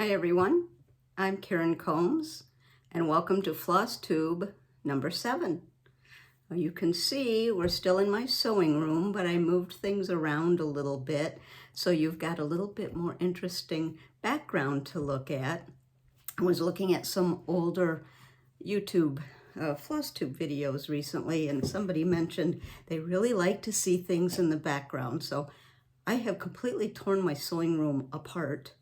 Hi everyone, I'm Karen Combs and welcome to FlossTube number 7. Well, you can see we're still in my sewing room, but I moved things around a little bit so you've got a little bit more interesting background to look at. I was looking at some older YouTube FlossTube videos recently, and somebody mentioned they really like to see things in the background, so I have completely torn my sewing room apart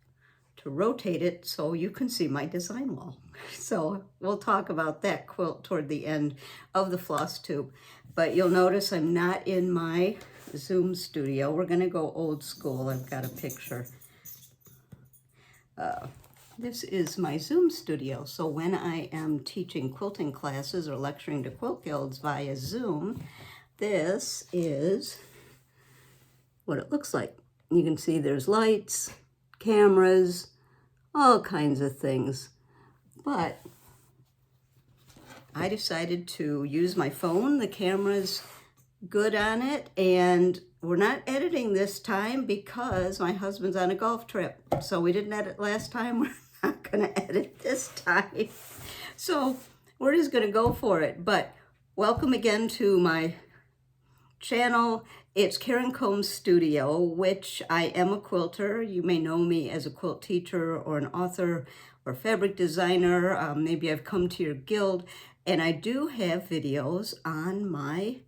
to rotate it so you can see my design wall. So we'll talk about that quilt toward the end of the FlossTube. But you'll notice I'm not in my Zoom studio. We're gonna go old school. I've got a picture. This is my Zoom studio. So when I am teaching quilting classes or lecturing to quilt guilds via Zoom, this is what it looks like. You can see there's lights, cameras, all kinds of things. But I decided to use my phone. The camera's good on it, and we're not editing this time because my husband's on a golf trip. So we didn't edit last time. We're not gonna edit this time. So we're just gonna go for it. But welcome again to my channel. It's Karen Combs Studio, which I am a quilter. You may know me as a quilt teacher or an author or fabric designer. Maybe I've come to your guild, and I do have videos on my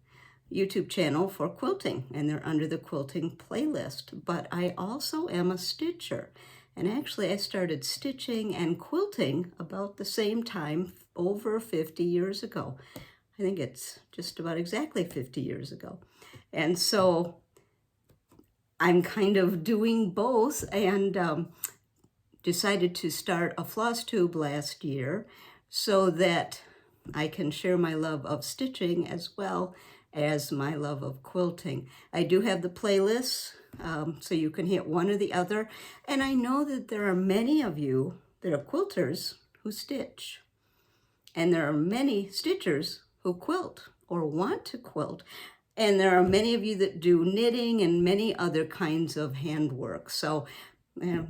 YouTube channel for quilting, and they're under the quilting playlist. But I also am a stitcher, and actually I started stitching and quilting about the same time, over 50 years ago. I think it's just about exactly 50 years ago. And so I'm kind of doing both, and decided to start a FlossTube last year so that I can share my love of stitching as well as my love of quilting. I do have the playlists, so you can hit one or the other. And I know that there are many of you that are quilters who stitch. And there are many stitchers who quilt or want to quilt. And there are many of you that do knitting and many other kinds of handwork. So,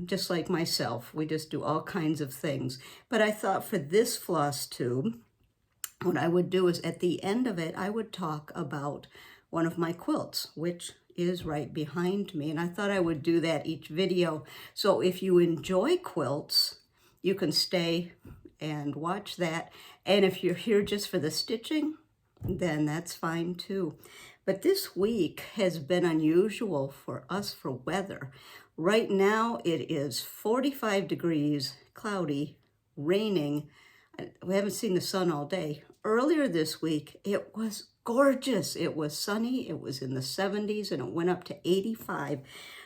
just like myself, we just do all kinds of things. But I thought for this FlossTube, what I would do is at the end of it, I would talk about one of my quilts, which is right behind me. And I thought I would do that each video. So if you enjoy quilts, you can stay and watch that. And if you're here just for the stitching, then that's fine too. But this week has been unusual for us for weather. Right now it is 45 degrees, cloudy, raining. We haven't seen the sun all day. Earlier this week, it was gorgeous. It was sunny, it was in the 70s, and it went up to 85.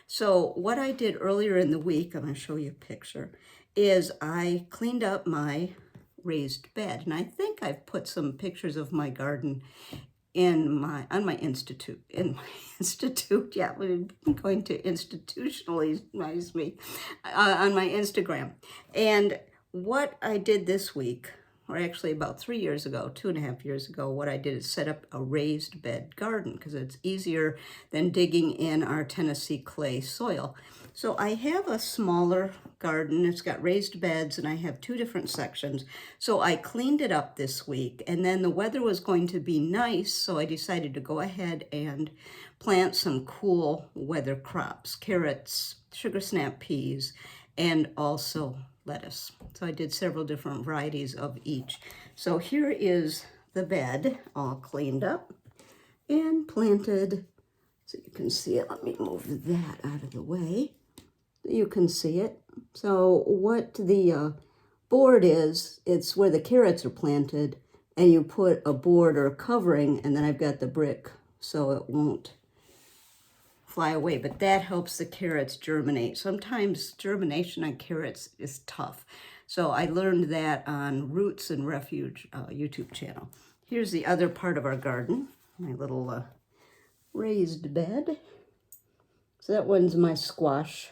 So what I did earlier in the week, I'm gonna show you a picture, is I cleaned up my raised bed. And I think I've put some pictures of my garden on my institute. Yeah, we're going to institutionalize me on my Instagram. And what I did this week, or actually about 3 years ago, 2.5 years ago, what I did is set up a raised bed garden because it's easier than digging in our Tennessee clay soil. So I have a smaller garden. It's got raised beds, and I have 2 different sections. So I cleaned it up this week, and then the weather was going to be nice, so I decided to go ahead and plant some cool weather crops, carrots, sugar snap peas, and also lettuce. So I did several different varieties of each. So here is the bed all cleaned up and planted. So you can see it. Let me move that out of the way. You can see it. So what the board is, it's where the carrots are planted, and you put a board or a covering, and then I've got the brick so it won't fly away, but that helps the carrots germinate. Sometimes germination on carrots is tough. So I learned that on Roots and Refuge YouTube channel. Here's the other part of our garden, my little raised bed. So that one's my squash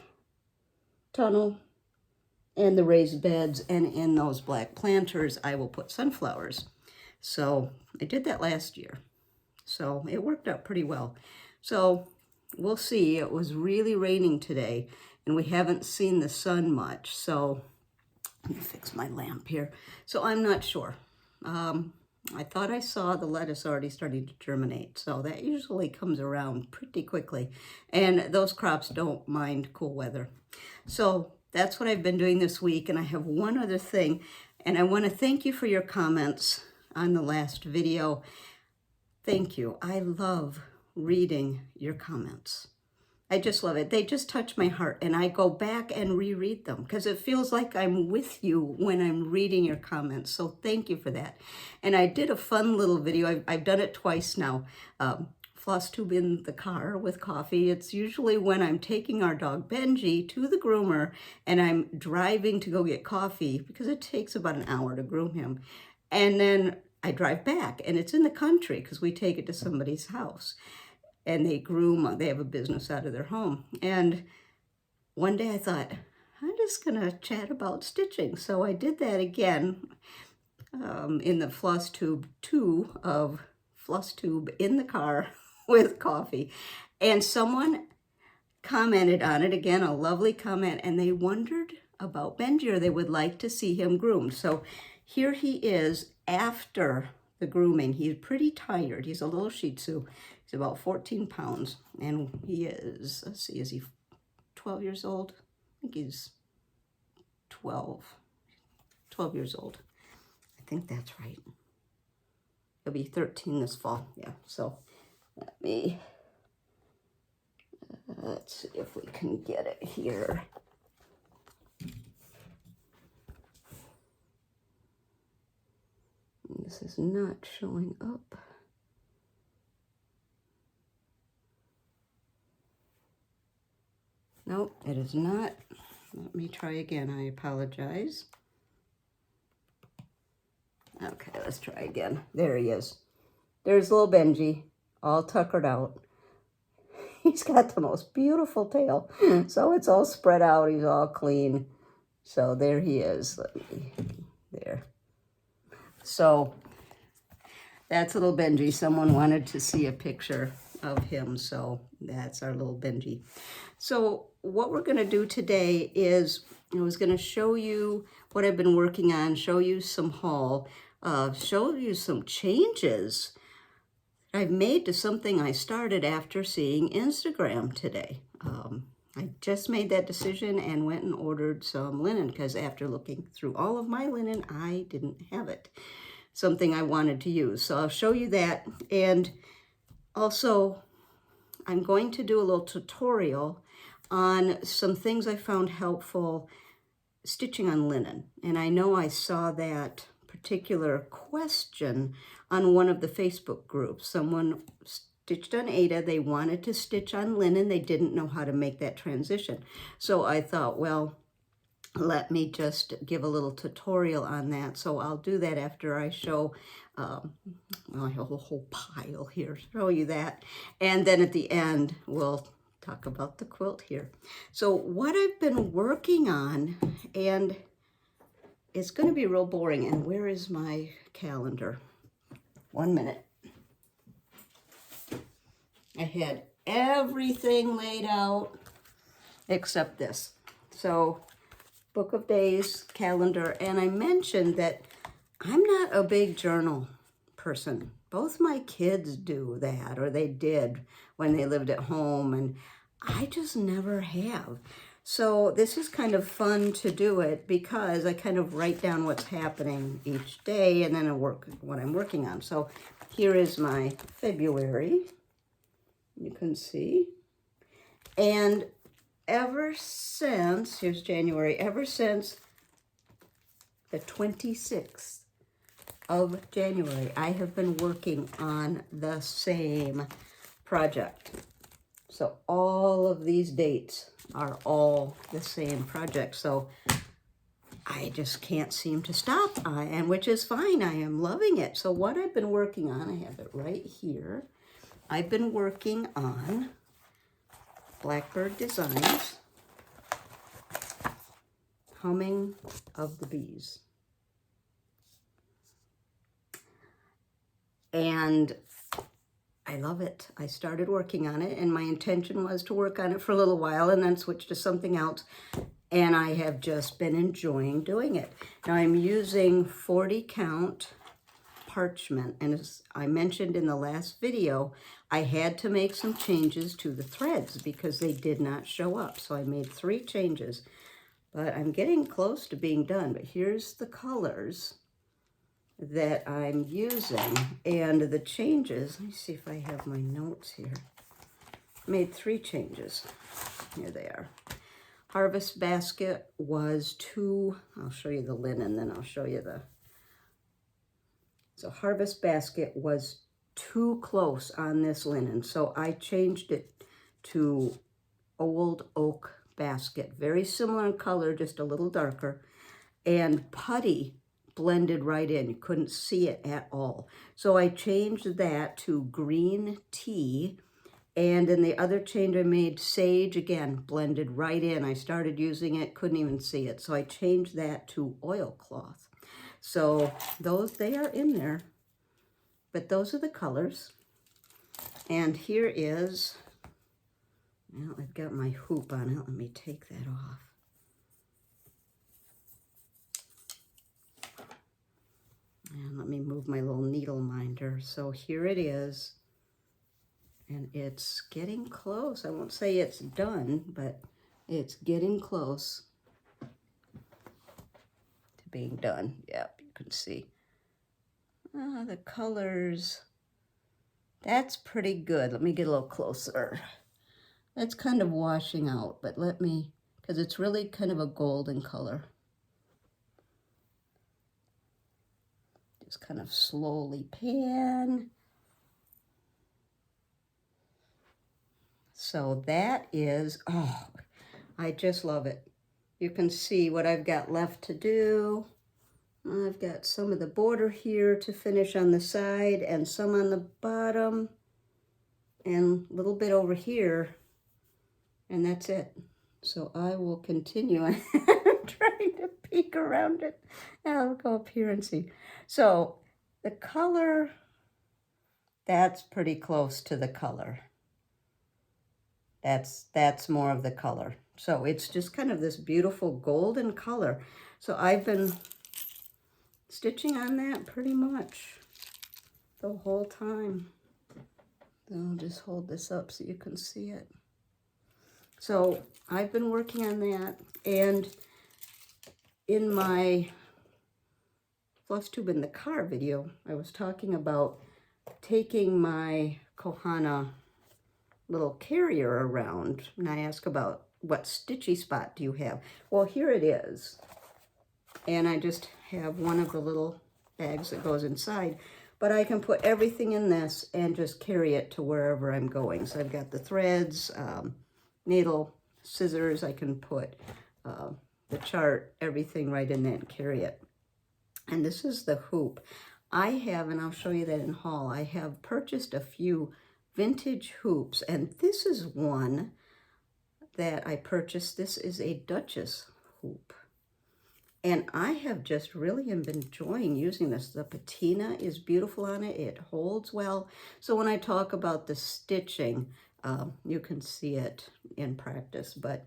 tunnel and the raised beds, and in those black planters I will put sunflowers. So I did that last year, so it worked out pretty well. So we'll see. It was really raining today, and we haven't seen the sun much, so Let me fix my lamp here. So I'm not sure. I thought I saw the lettuce already starting to germinate, so that usually comes around pretty quickly. And those crops don't mind cool weather. So that's what I've been doing this week, and I have one other thing, and I want to thank you for your comments on the last video. Thank you. I love reading your comments. I just love it. They just touch my heart, and I go back and reread them because it feels like I'm with you when I'm reading your comments. So thank you for that. And I did a fun little video. I've done it twice now. FlossTube in the car with coffee. It's usually when I'm taking our dog Benji to the groomer and I'm driving to go get coffee because it takes about an hour to groom him. And then I drive back, and it's in the country because we take it to somebody's house. And they groom, they have a business out of their home. And one day I thought, I'm just gonna chat about stitching. So I did that again in the FlossTube 2 of FlossTube in the car with coffee. And someone commented on it, again, a lovely comment, and they wondered about Benji, or they would like to see him groomed. So here he is after the grooming. He's pretty tired. He's a little Shih Tzu. He's about 14 pounds, and he is, let's see, is he 12 years old? I think he's 12 years old. I think that's right. He'll be 13 this fall, yeah. So let's see if we can get it here. This is not showing up. Nope, it is not. Let me try again. I apologize. Okay, let's try again. There he is. There's little Benji, all tuckered out. He's got the most beautiful tail. So it's all spread out. He's all clean. So there he is. There. So that's little Benji. Someone wanted to see a picture of him, so that's our little Benji. So what we're going to do today is I was going to show you what I've been working on, show you some haul, show you some changes I've made to something I started after seeing Instagram today. I just made that decision and went and ordered some linen because after looking through all of my linen, I didn't have it. Something I wanted to use. So I'll show you that. And also, I'm going to do a little tutorial on some things I found helpful stitching on linen. And I know I saw that particular question on one of the Facebook groups. Someone stitched on Ada. They wanted to stitch on linen. They didn't know how to make that transition. So I thought, well, let me just give a little tutorial on that. So I'll do that after I show, well, I have a whole pile here, show you that. And then at the end, we'll talk about the quilt here. So what I've been working on, and it's going to be real boring. And where is my calendar? 1 minute. I had everything laid out except this. So book of days, calendar, and I mentioned that I'm not a big journal person. Both my kids do that, or they did when they lived at home, and I just never have. So this is kind of fun to do it because I kind of write down what's happening each day and then I work what I'm working on. So here is my February, you can see. And ever since, here's January, ever since the 26th of January, I have been working on the same project. So all of these dates are all the same project. So I just can't seem to stop, and which is fine. I am loving it. So what I've been working on, I have it right here. I've been working on Blackbird Designs, Humming of the Bees. And I love it. I started working on it, and my intention was to work on it for a little while and then switch to something else. and I have just been enjoying doing it. Now I'm using 40 count parchment, and as I mentioned in the last video, I had to make some changes to the threads because they did not show up. So I made 3 changes, but I'm getting close to being done. But here's the colors that I'm using and the changes. Let me see if I have my notes here. I made 3 changes. Here they are. Harvest basket was I'll show you the linen, then I'll show you so harvest basket was too close on this linen. So I changed it to old oak basket. Very similar in color, just a little darker. And putty blended right in. You couldn't see it at all. So I changed that to green tea. And in the other change I made, sage, again, blended right in. I started using it, couldn't even see it. So I changed that to oilcloth. So they are in there. But those are the colors. And here is, well, I've got my hoop on it. Let me take that off. And let me move my little needle minder. So here it is. And it's getting close. I won't say it's done, but it's getting close to being done. Yep, you can see. The colors, that's pretty good. Let me get a little closer. That's kind of washing out, but because it's really kind of a golden color. Just kind of slowly pan. So that is, oh, I just love it. You can see what I've got left to do. I've got some of the border here to finish on the side and some on the bottom and a little bit over here, and that's it. So I will continue. I'm trying to peek around it. I'll go up here and see. So the color, that's pretty close to the color. That's more of the color. So it's just kind of this beautiful golden color. So I've been stitching on that pretty much the whole time. I'll just hold this up so you can see it. So I've been working on that, and in my FlossTube in the car video, I was talking about taking my Kohana little carrier around, and I asked about what stitchy spot do you have? Well, here it is. And I just have one of the little bags that goes inside, but I can put everything in this and just carry it to wherever I'm going. So I've got the threads, needle, scissors. I can put the chart, everything right in there and carry it. And this is the hoop. I have, and I'll show you that in haul, I have purchased a few vintage hoops, and this is one that I purchased. This is a Duchess hoop. And I have just really been enjoying using this. The patina is beautiful on it. It holds well. So when I talk about the stitching, you can see it in practice, but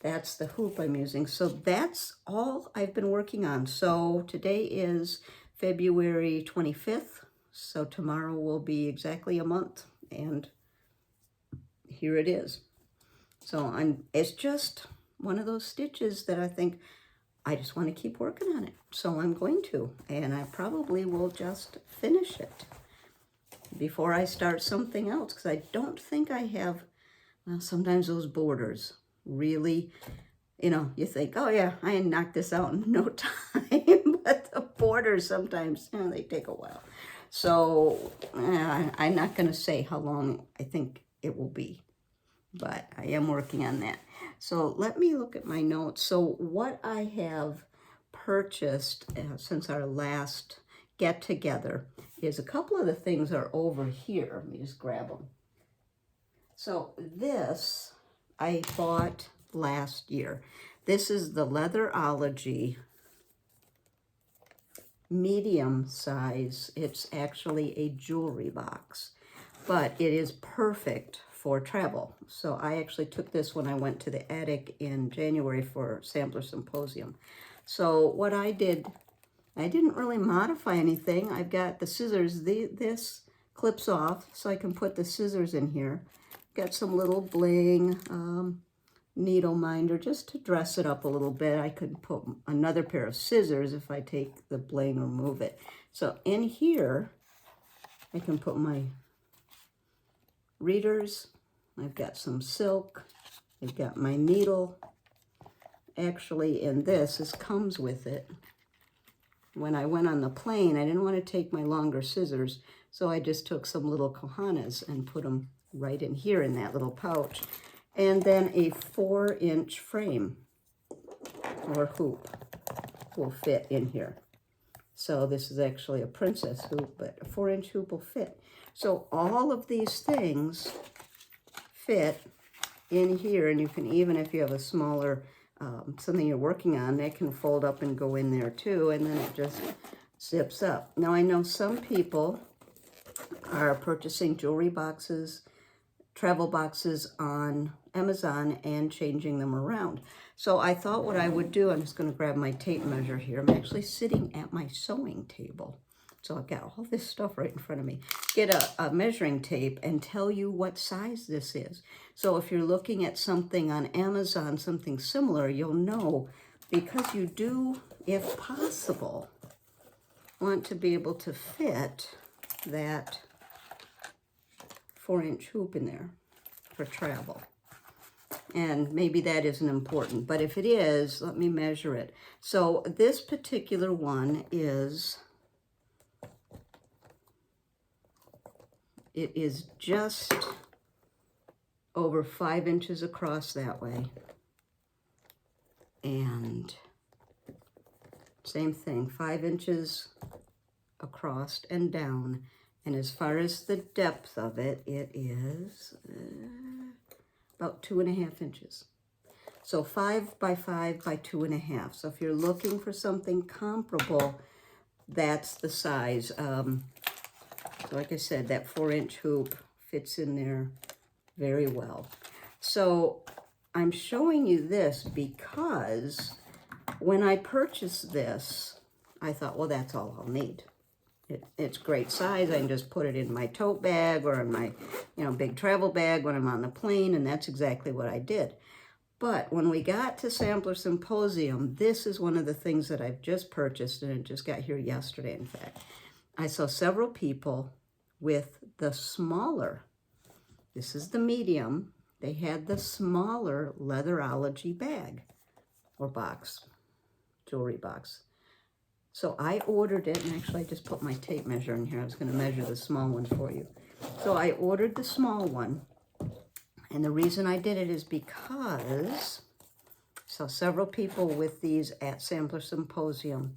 that's the hoop I'm using. So that's all I've been working on. So today is February 25th. So tomorrow will be exactly a month, and here it is. So it's just one of those stitches that I think I just want to keep working on it. So I'm going to, and I probably will just finish it before I start something else, because I don't think I have, well, sometimes those borders really, you think, oh yeah, I knocked this out in no time, but the borders sometimes, they take a while. So I'm not going to say how long I think it will be, but I am working on that. So let me look at my notes. So what I have purchased since our last get together is a couple of the things are over here. Let me just grab them. So this I bought last year. This is the Leatherology Medium size. It's actually a jewelry box, but it is perfect for travel. So I actually took this when I went to the attic in January for Sampler Symposium. So what I did, I didn't really modify anything. I've got the scissors, this clips off so I can put the scissors in here. Got some little bling needle minder just to dress it up a little bit. I could put another pair of scissors if I take the bling or move it. So in here, I can put my readers. I've got some silk. I've got my needle. Actually, in this comes with it. When I went on the plane, I didn't want to take my longer scissors, so I just took some little kohanas and put them right in here in that little pouch. And then a 4-inch frame or hoop will fit in here. So this is actually a princess hoop, but a 4-inch hoop will fit. So all of these things fit in here, and you can, even if you have a smaller something you're working on, that can fold up and go in there too, and then it just zips up. Now I know some people are purchasing jewelry boxes, travel boxes on Amazon and changing them around. So I thought what I would do, I'm just going to grab my tape measure here. I'm actually sitting at my sewing table. So I've got all this stuff right in front of me. Get a measuring tape and tell you what size this is. So if you're looking at something on Amazon, something similar, you'll know, because you do, if possible, want to be able to fit that 4-inch hoop in there for travel. And maybe that isn't important, but if it is, let me measure it. So this particular one is, it is just over 5 inches across that way. And same thing, 5 inches across and down. And as far as the depth of it, it is about 2.5 inches. So 5 by 5 by 2.5. So if you're looking for something comparable, that's the size. So like I said, that 4-inch hoop fits in there very well. So I'm showing you this because when I purchased this, I thought, well, that's all I'll need. It's great size. I can just put it in my tote bag or in my, big travel bag when I'm on the plane, and that's exactly what I did. But when we got to Sampler Symposium, this is one of the things that I've just purchased, and it just got here yesterday, in fact. I saw several people with the smaller, this is the medium, they had the smaller Leatherology bag or box, jewelry box. So I ordered it, and actually I just put my tape measure in here. I was going to measure the small one for you. So I ordered the small one, and the reason I did it is because I saw several people with these at Sampler Symposium,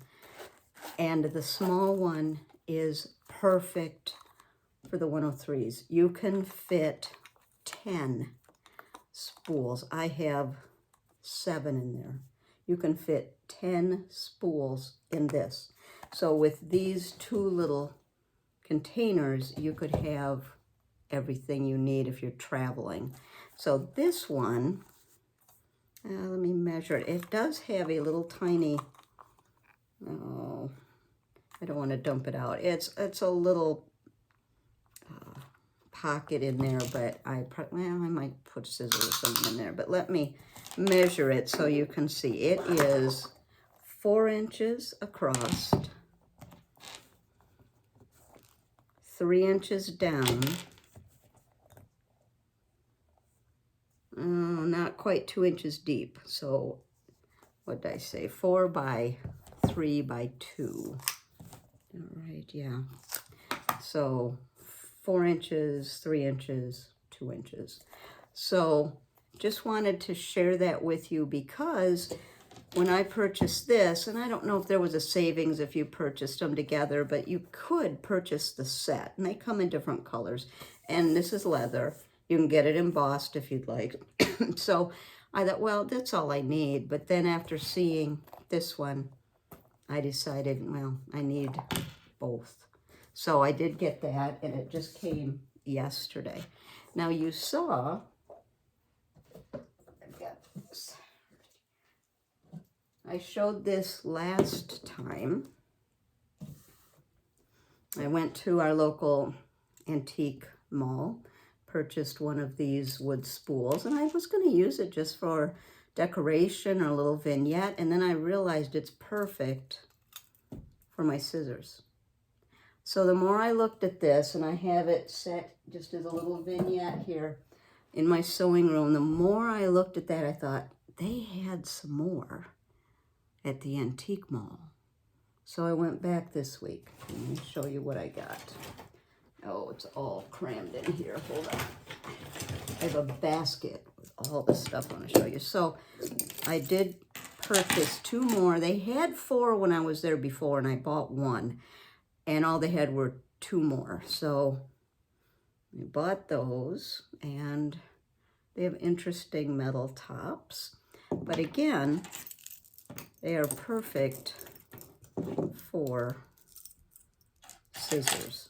and the small one is perfect for the 103s. You can fit 10 spools. I have 7 in there. You can fit 10 spools in this. So with these 2 little containers, you could have everything you need if you're traveling. So this one, let me measure it. It does have a little tiny, oh, I don't want to dump it out. It's a little pocket in there, but I might put scissors or something in there. But let me measure it so you can see. It is 4 inches across, 3 inches down, not quite 2 inches deep. So what did I say? 4 by 3 by 2. All right, yeah. So 4 inches, 3 inches, 2 inches. So just wanted to share that with you because when I purchased this, and I don't know if there was a savings if you purchased them together, but you could purchase the set, and they come in different colors. And this is leather. You can get it embossed if you'd like. So I thought, well, that's all I need. But then after seeing this one, I decided, well, I need both. So I did get that, and it just came yesterday. Now you saw, I've got this. I showed this last time. I went to our local antique mall, purchased one of these wood spools, and I was going to use it just for decoration or a little vignette, and then I realized it's perfect for my scissors. So the more I looked at this, and I have it set just as a little vignette here in my sewing room, the more I looked at that, I thought, they had some more at the antique mall. So I went back this week. Let me show you what I got. Oh, it's all crammed in here. Hold on. I have a basket with all the stuff I want to show you. So I did purchase 2 more. They had 4 when I was there before, and I bought 1. And all they had were 2 more. So I bought those, and they have interesting metal tops. But again, they are perfect for scissors,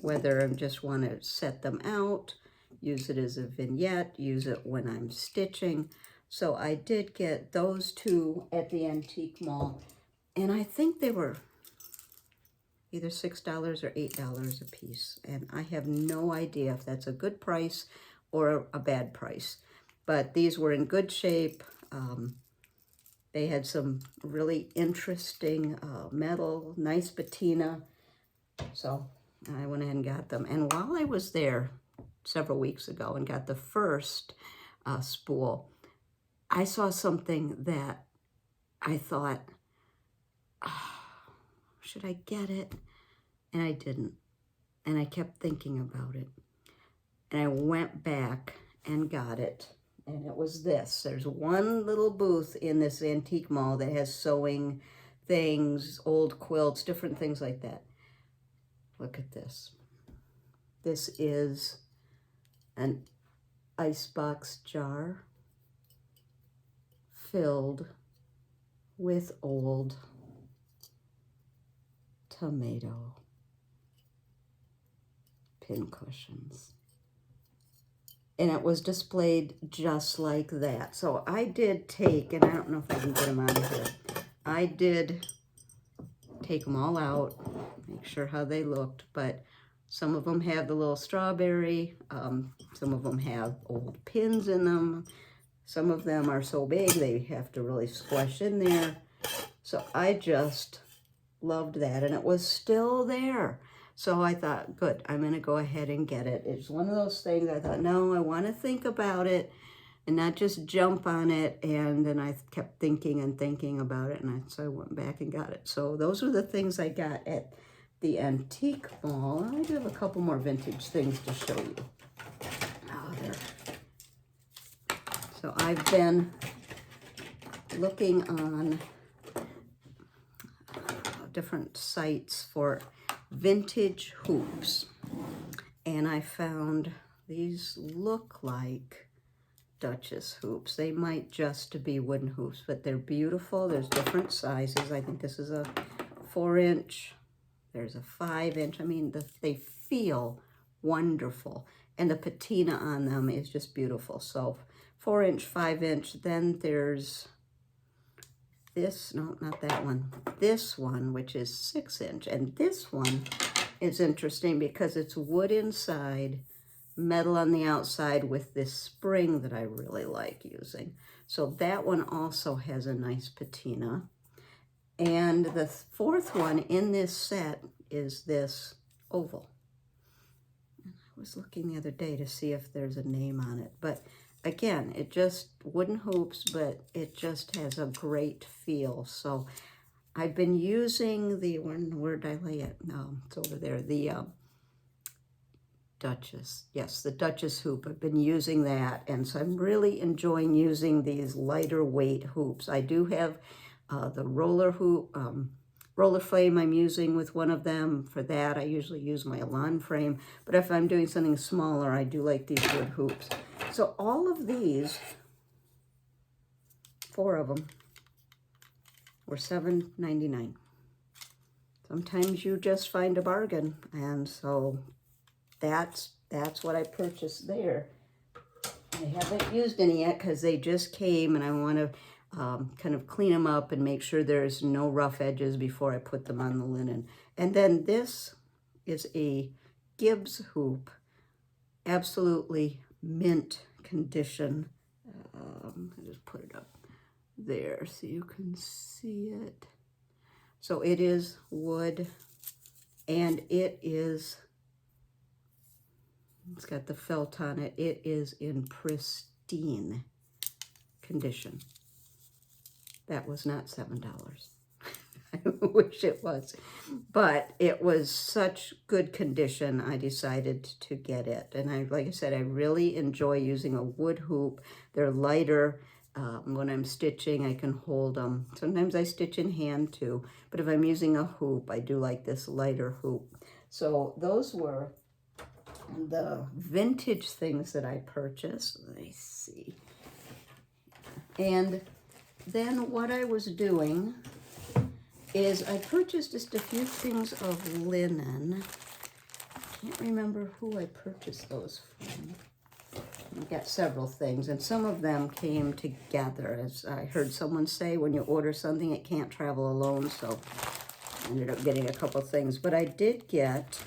whether I just want to set them out, use it as a vignette, use it when I'm stitching. So I did get those 2 at the antique mall, and I think they were either $6 or $8 a piece, and I have no idea if that's a good price or a bad price, but these were in good shape. They had some really interesting metal, nice patina. So I went ahead and got them. And while I was there several weeks ago and got the first spool, I saw something that I thought, oh, should I get it? And I didn't. And I kept thinking about it. And I went back and got it. And it was this. There's one little booth in this antique mall that has sewing things, old quilts, different things like that. Look at this. This is an icebox jar filled with old tomato pincushions. And it was displayed just like that. So I did take, and I don't know if I can get them out of here, I did take them all out, make sure how they looked, but some of them have the little strawberry, some of them have old pins in them, some of them are so big they have to really squash in there. So I just loved that, and it was still there. So I thought, good, I'm going to go ahead and get it. It's one of those things I thought, no, I want to think about it and not just jump on it. And then I kept thinking and thinking about it, and so I went back and got it. So those are the things I got at the antique mall. I do have a couple more vintage things to show you. Oh, there. So I've been looking on different sites for vintage hoops, and I found these look like Duchess hoops. They might just be wooden hoops, but they're beautiful. There's different sizes. I think this is a 4-inch. There's a 5-inch. I mean, they feel wonderful, and the patina on them is just beautiful. So 4-inch, 5-inch. Then there's this, no, not that one. This one, which is 6-inch. And this one is interesting because it's wood inside, metal on the outside with this spring that I really like using. So that one also has a nice patina. And the 4th one in this set is this oval. I was looking the other day to see if there's a name on it, but again, it just wooden hoops, but it just has a great feel. So I've been using the, where did I lay it? No, it's over there. The Duchess. Yes, the Duchess hoop. I've been using that, and so I'm really enjoying using these lighter weight hoops. I do have the roller hoop, roller frame I'm using with one of them. For that, I usually use my Elan frame, but if I'm doing something smaller, I do like these wood hoops. So all of these, 4 of them, were $7.99. Sometimes you just find a bargain, and so that's what I purchased there. I haven't used any yet because they just came, and I want to kind of clean them up and make sure there's no rough edges before I put them on the linen. And then this is a Gibbs hoop, absolutely mint condition. I'll just put it up there so you can see it. So it is wood, and it's got the felt on it. It is in pristine condition. That was not $7. I wish it was. But it was such good condition, I decided to get it. And like I said, I really enjoy using a wood hoop. They're lighter. When I'm stitching, I can hold them. Sometimes I stitch in hand too. But if I'm using a hoop, I do like this lighter hoop. So those were the vintage things that I purchased. Let me see. And then what I was doing is I purchased just a few things of linen. I can't remember who I purchased those from. I got several things, and some of them came together. As I heard someone say, when you order something, it can't travel alone, so I ended up getting a couple things. But I did get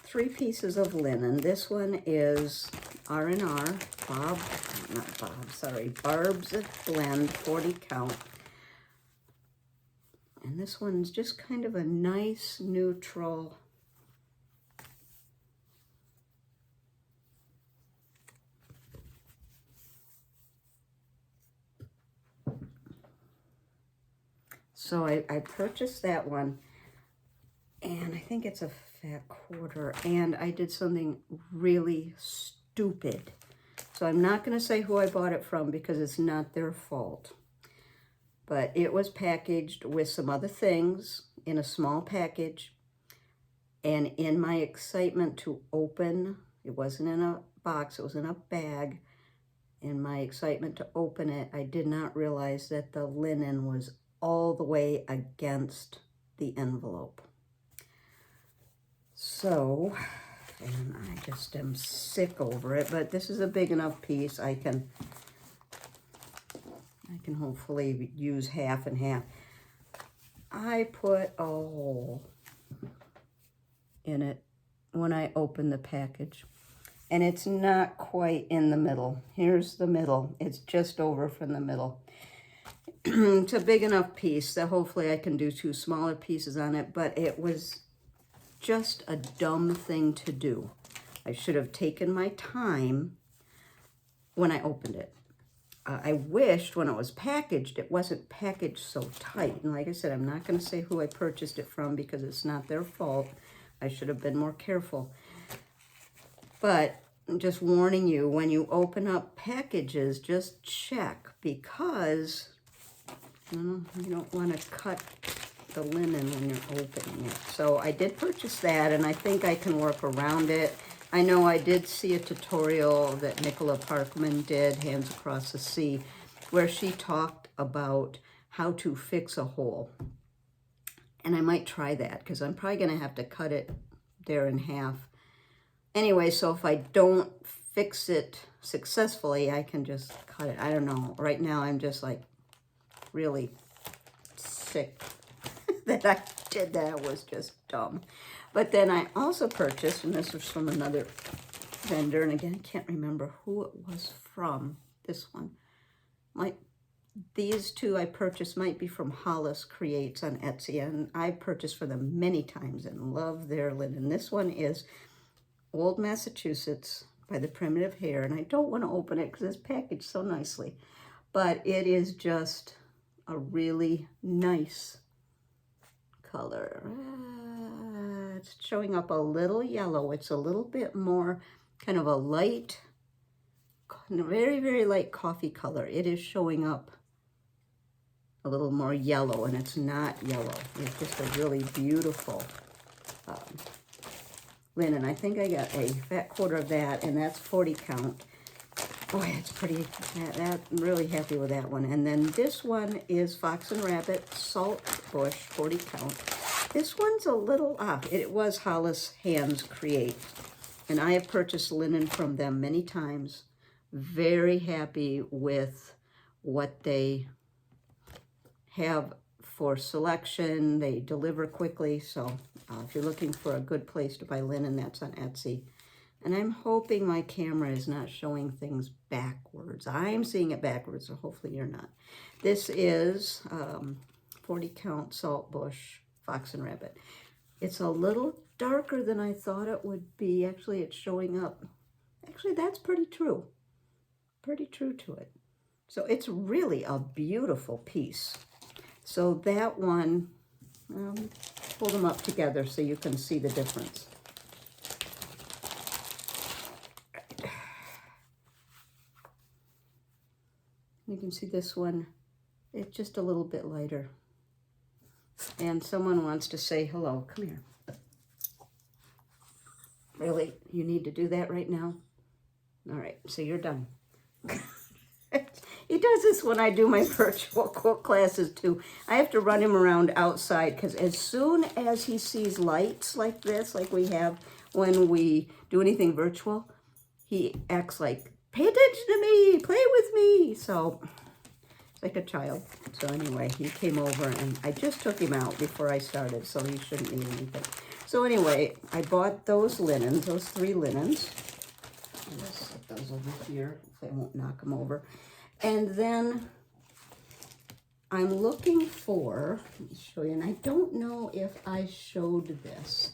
3 pieces of linen. This one is R&R, Barb's Blend 40 count. And this one's just kind of a nice neutral. So I purchased that one, and I think it's a fat quarter, and I did something really stupid. So I'm not going to say who I bought it from because it's not their fault. But it was packaged with some other things in a small package, and in my excitement to open, it wasn't in a box, it was in a bag. In my excitement to open it, I did not realize that the linen was all the way against the envelope. So, and I just am sick over it, but this is a big enough piece. I can hopefully use half and half. I put a hole in it when I open the package, and it's not quite in the middle. Here's the middle. It's just over from the middle. It's a big enough piece that hopefully I can do 2 smaller pieces on it, but it was just a dumb thing to do. I should have taken my time when I opened it. I wished when it was packaged, it wasn't packaged so tight. And like I said, I'm not going to say who I purchased it from because it's not their fault. I should have been more careful. But I'm just warning you, when you open up packages, just check, because you don't want to cut the linen when you're opening it. So I did purchase that, and I think I can work around it. I know I did see a tutorial that Nicola Parkman did, Hands Across the Sea, where she talked about how to fix a hole. And I might try that, because I'm probably going to have to cut it there in half. Anyway, so if I don't fix it successfully, I can just cut it. I don't know. Right now, I'm just like really sick that I did that. It was just dumb. But then I also purchased, and this was from another vendor, and again, I can't remember who it was from, this one. These 2 I purchased might be from Hollis Creates on Etsy, and I purchased for them many times and love their linen. This one is Old Massachusetts by the Primitive Hair, and I don't want to open it because it's packaged so nicely. But it is just a really nice color. It's showing up a little yellow. It's a little bit more kind of a light, very, very light coffee color. It is showing up a little more yellow, and it's not yellow. It's just a really beautiful linen. I think I got a fat quarter of that, and that's 40 count. Boy, it's pretty. I'm really happy with that one. And then this one is Fox and Rabbit Salt Bush 40 count. This one's a little, it was Hollis Hands Create. And I have purchased linen from them many times. Very happy with what they have for selection. They deliver quickly. So if you're looking for a good place to buy linen, that's on Etsy. And I'm hoping my camera is not showing things backwards. I'm seeing it backwards, so hopefully you're not. This is 40 count Saltbush Fox and Rabbit. It's a little darker than I thought it would be. Actually, it's showing up. Actually, that's pretty true. Pretty true to it. So it's really a beautiful piece. So that one, pull them up together so you can see the difference. You can see this one, it's just a little bit lighter. And someone wants to say hello. Come here. Really? You need to do that right now? All right, so you're done. He does this when I do my virtual quilt classes too. I have to run him around outside because as soon as he sees lights like this, like we have when we do anything virtual, he acts like, pay attention to me, play with me. So it's like a child. So anyway, he came over and I just took him out before I started, so he shouldn't need anything. So anyway, I bought those linens, those 3 linens. I'll just set those over here so I won't knock them over. And then I'm looking for, let me show you, and I don't know if I showed this.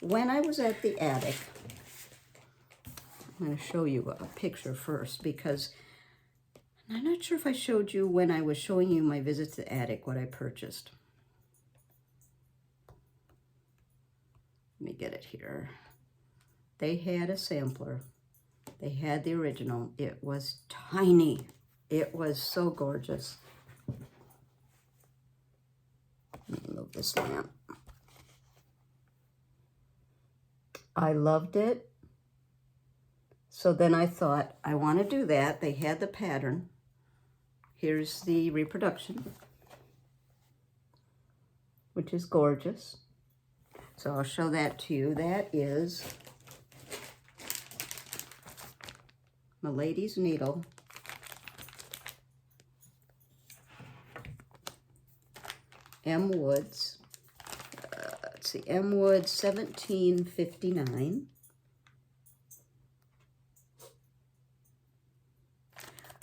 When I was at the attic, I'm going to show you a picture first because I'm not sure if I showed you when I was showing you my visit to the attic what I purchased. Let me get it here. They had a sampler. They had the original. It was tiny. It was so gorgeous. Let me move this lamp. I loved it. So then I thought, I want to do that. They had the pattern. Here's the reproduction, which is gorgeous. So I'll show that to you. That is my lady's needle. M. Woods. Let's see, M. Woods 1759.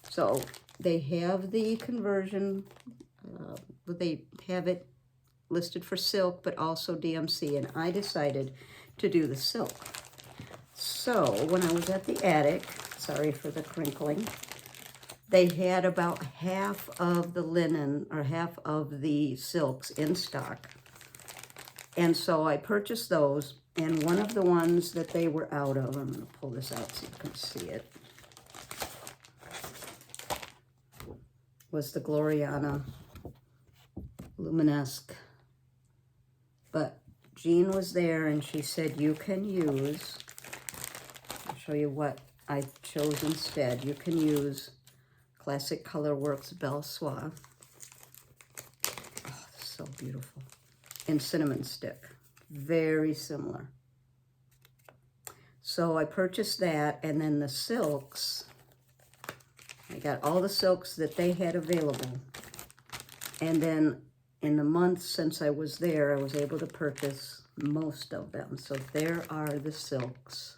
So they have the conversion, they have it listed for silk, but also DMC, and I decided to do the silk. So when I was at the attic, sorry for the crinkling, they had about half of the linen or half of the silks in stock. And so I purchased those, and one of the ones that they were out of, I'm going to pull this out so you can see it, was the Gloriana Luminesque. But Jean was there and she said, you can use, I'll show you what I chose instead. You can use Classic Color Works Belle Soie. Oh, so beautiful. And Cinnamon Stick. Very similar. So I purchased that, and then the silks, I got all the silks that they had available. And then in the month since I was there, I was able to purchase most of them. So there are the silks.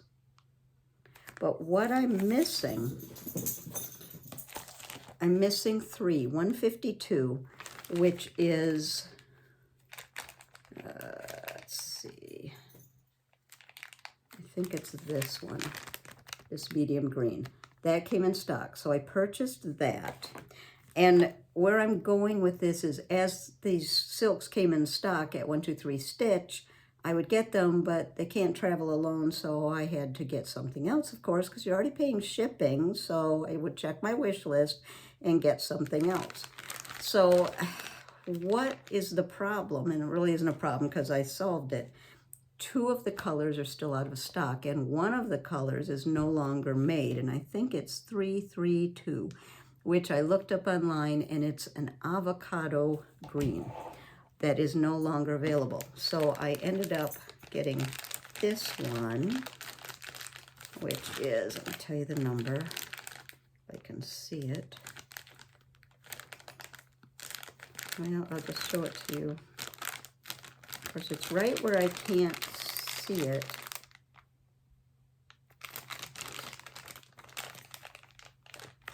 But what I'm missing 3, 152, which is, let's see, I think it's this one, this medium green. That came in stock, so I purchased that. And where I'm going with this is, as these silks came in stock at 123 Stitch, I would get them, but they can't travel alone, so I had to get something else, of course, because you're already paying shipping, so I would check my wish list and get something else. So what is the problem? And it really isn't a problem because I solved it. 2 of the colors are still out of stock, and 1 of the colors is no longer made, and I think it's 332, which I looked up online, and it's an avocado green. that is no longer available. So I ended up getting this one, which is, let me tell you the number, if I can see it. Well, I'll just show it to you. Of course, it's right where I can't see it.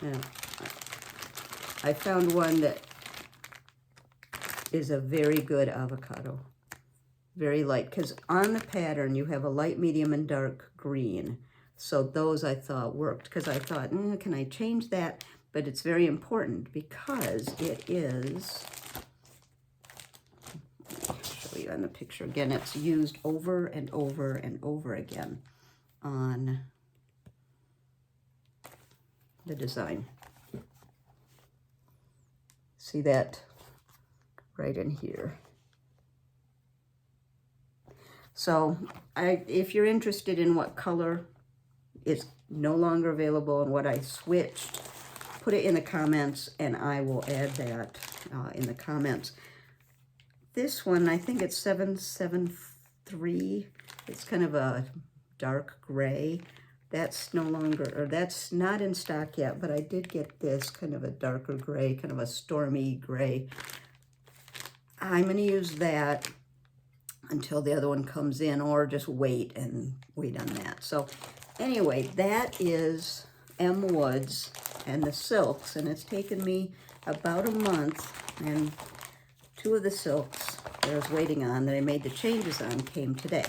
Now, I found one that is a very good avocado. Very light, because on the pattern you have a light, medium, and dark green. So those I thought worked, because I thought, can I change that? But it's very important because it is, I'll show you on the picture again, it's used over and over and over again on the design. See that right in here. So if you're interested in what color is no longer available and what I switched, put it in the comments and I will add that in the comments. This one, I think it's 773. It's kind of a dark gray. That's no longer, or that's not in stock yet, but I did get this kind of a darker gray, kind of a stormy gray. I'm going to use that until the other one comes in, or just wait on that. So anyway, that is M. Woods and the silks, and it's taken me about a month, and 2 of the silks that I was waiting on, that I made the changes on, came today.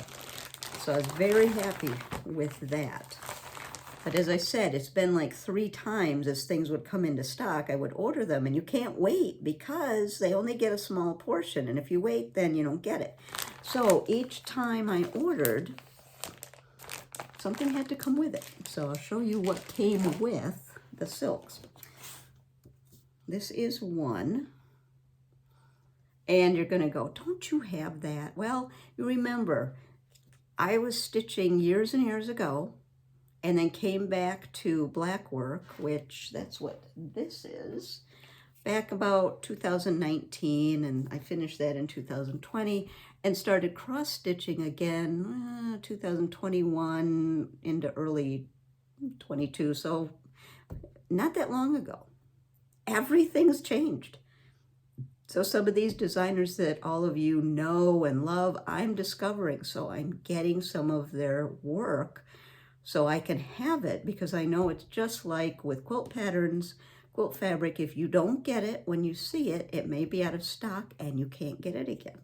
So I was very happy with that. But as I said, it's been like 3 times as things would come into stock, I would order them, and you can't wait because they only get a small portion, and if you wait, then you don't get it. So each time I ordered, something had to come with it. So I'll show you what came with the silks. This is one. And you're going to go, don't you have that? Well, you remember, I was stitching years and years ago, and then came back to black work, which that's what this is, back about 2019, and I finished that in 2020, and started cross-stitching again 2021 into early 22, so not that long ago. Everything's changed. So some of these designers that all of you know and love, I'm discovering, so I'm getting some of their work so I can have it, because I know it's just like with quilt patterns, quilt fabric, if you don't get it when you see it, it may be out of stock and you can't get it again.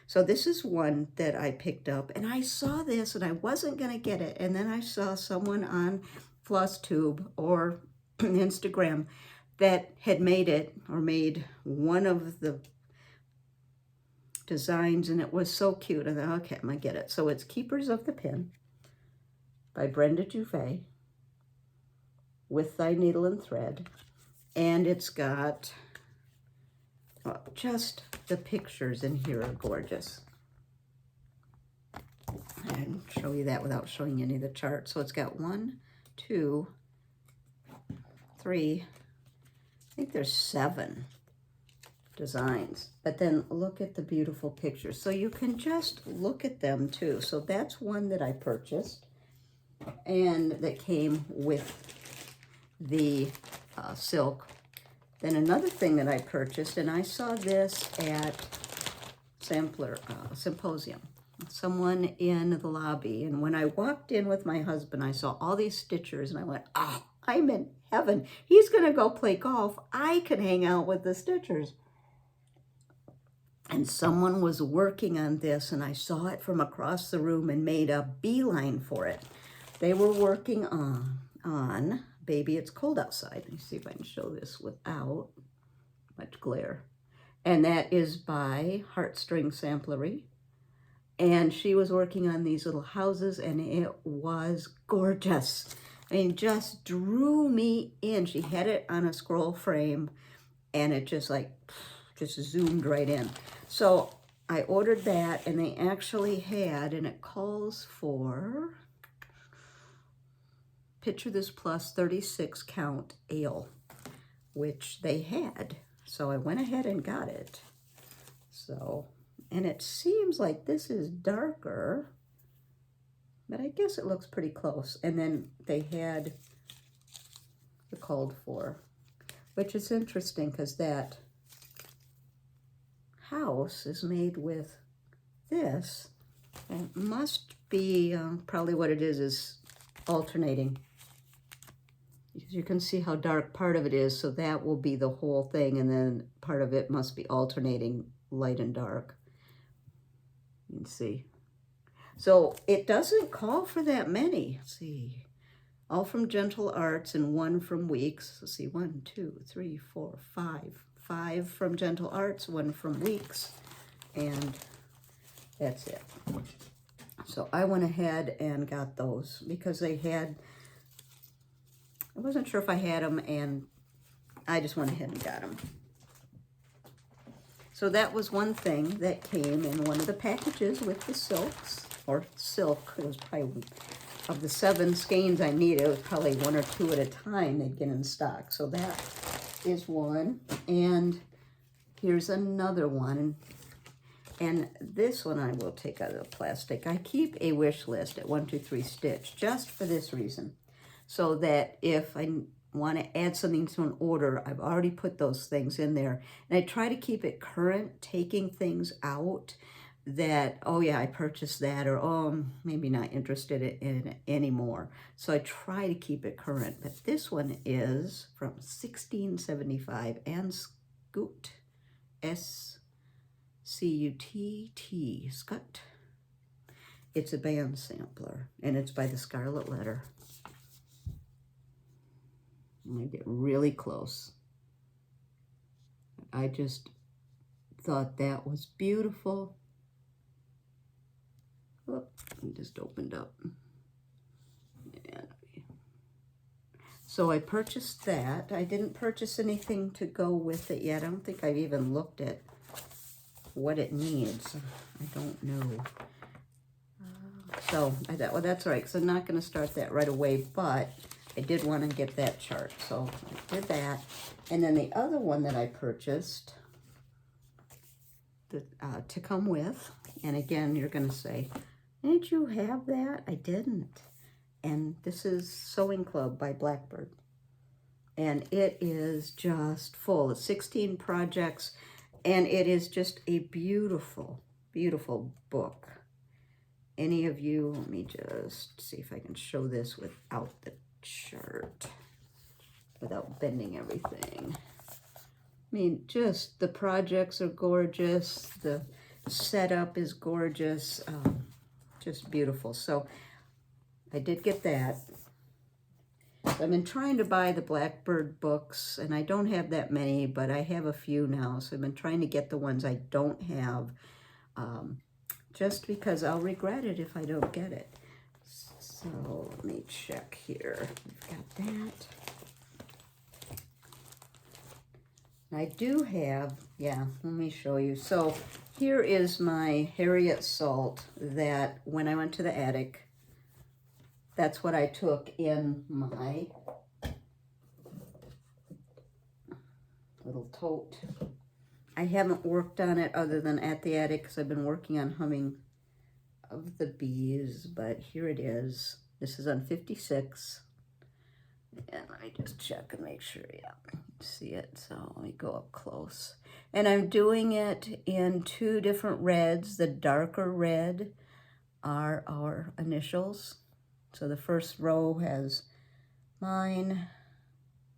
So this is one that I picked up, and I saw this and I wasn't going to get it, and then I saw someone on FlossTube or Instagram that had made it, or made one of the designs, and it was so cute. I thought, okay, I'm going to get it. So it's Keepers of the Pin by Brenda Juvet, With Thy Needle and Thread, and it's got just the pictures in here are gorgeous. And show you that without showing any of the charts. So it's got 1, 2, 3, I think there's 7 designs, but then look at the beautiful pictures. So you can just look at them too. So that's one that I purchased, and that came with the silk. Then another thing that I purchased, and I saw this at Symposium, someone in the lobby, and when I walked in with my husband, I saw all these stitchers, and I went, oh, I'm in heaven. He's gonna go play golf. I can hang out with the stitchers. And someone was working on this, and I saw it from across the room and made a beeline for it. They were working on Baby It's Cold Outside. Let me see if I can show this without much glare. And that is by Heartstring Samplery. And she was working on these little houses, and it was gorgeous. I mean, just drew me in. She had it on a scroll frame, and it just zoomed right in. So I ordered that, and they actually had, and it calls for, picture this plus 36 count ale, which they had. So I went ahead and got it. So And it seems like this is darker, but I guess it looks pretty close. And then they had the called for, which is interesting because that house is made with this. And it must be probably what it is alternating. You can see how dark part of it is, so that will be the whole thing, and then part of it must be alternating light and dark. You can see. So it doesn't call for that many. Let's see. All from Gentle Arts and 1 from Weeks. Let's see, 1, 2, 3, 4, 5. 5 from Gentle Arts, 1 from Weeks, and that's it. So I went ahead and got those because they had, I wasn't sure if I had them, and I just went ahead and got them. So that was one thing that came in one of the packages with the silks, or silk. It was probably, of the 7 skeins I needed, it was probably 1 or 2 at a time they'd get in stock. So that is one, and here's another one. And this one I will take out of the plastic. I keep a wish list at 1, 2, 3 Stitch just for this reason, so that if I want to add something to an order, I've already put those things in there. And I try to keep it current, taking things out that, oh yeah, I purchased that, or oh, I'm maybe not interested in it anymore. So I try to keep it current. But this one is from 1675 and Scoot, S-C-U-T-T, Scut. It's a band sampler, and it's by the Scarlet Letter. I'm gonna get really close. I just thought that was beautiful. Oh, it just opened up. And so I purchased that. I didn't purchase anything to go with it yet. I don't think I've even looked at what it needs. I don't know. So I thought, well, that's all right, because I'm not going to start that right away, but I did want to get that chart. So I did that. And then the other one that I purchased to come with, and again, you're going to say, didn't you have that? I didn't. And this is Sewing Club by Blackbird. And it is just full of 16 projects, and it is just a beautiful, beautiful book. Any of you, let me just see if I can show this without the chart, without bending everything. I mean, just the projects are gorgeous. The setup is gorgeous. Just beautiful. So I did get that. So I've been trying to buy the Blackbird books, and I don't have that many, but I have a few now. So I've been trying to get the ones I don't have, just because I'll regret it if I don't get it. So let me check here. We've got that. I do have, yeah, let me show you. So here is my Harriet Salt that when I went to the attic, that's what I took in my little tote. I haven't worked on it other than at the attic because I've been working on Humming of the Bees, but here it is. This is on 56. And let me just check and make sure, yeah, see it. So let me go up close. And I'm doing it in 2 different reds. The darker red are our initials. So the first row has mine.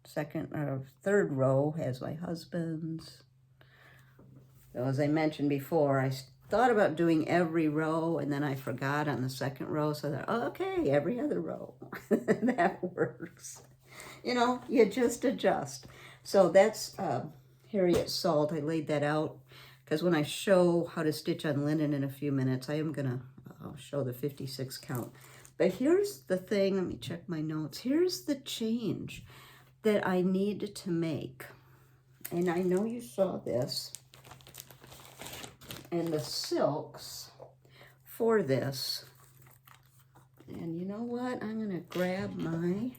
Third row has my husband's. So as I mentioned before, I thought about doing every row, and then I forgot on the second row. So I thought, oh, okay, every other row. That works. You know, you just adjust. So that's Harriet Salt. I laid that out because when I show how to stitch on linen in a few minutes, I am going to show the 56 count. But here's the thing. Let me check my notes. Here's the change that I need to make. And I know you saw this. And the silks for this. And you know what? I'm going to grab my...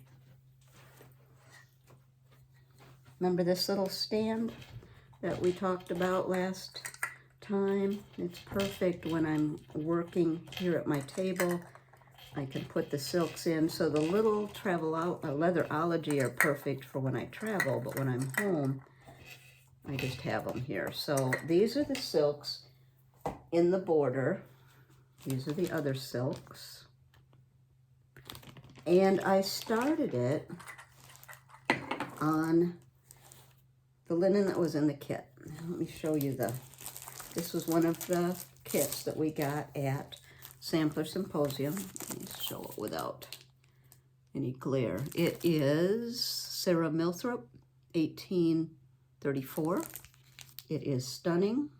Remember this little stand that we talked about last time. It's perfect when I'm working here at my table. I can put the silks in. So the little travel out Leatherology are perfect for when I travel, but when I'm home, I just have them here. So these are the silks in the border. These are the other silks. And I started it on the linen that was in the kit. Let me show you this was one of the kits that we got at Sampler Symposium. Let me show it without any glare. It is Sarah Milthrop, 1834. It is stunning,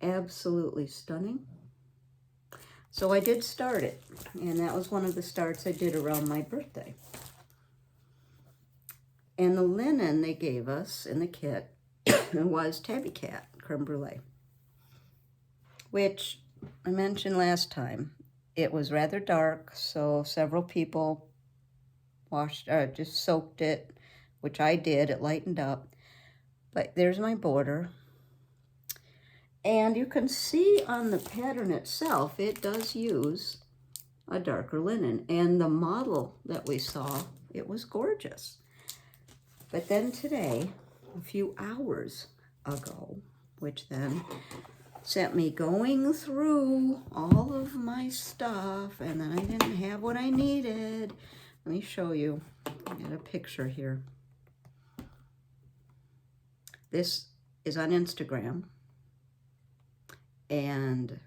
absolutely stunning. So I did start it, and that was one of the starts I did around my birthday. And the linen they gave us in the kit was Tabby Cat creme brulee, which I mentioned last time. It was rather dark, so several people just soaked it, which I did. It lightened up. But there's my border. And you can see on the pattern itself, it does use a darker linen. And the model that we saw, it was gorgeous. But then today, a few hours ago, which then sent me going through all of my stuff, and then I didn't have what I needed. Let me show you. I got a picture here. This is on Instagram, and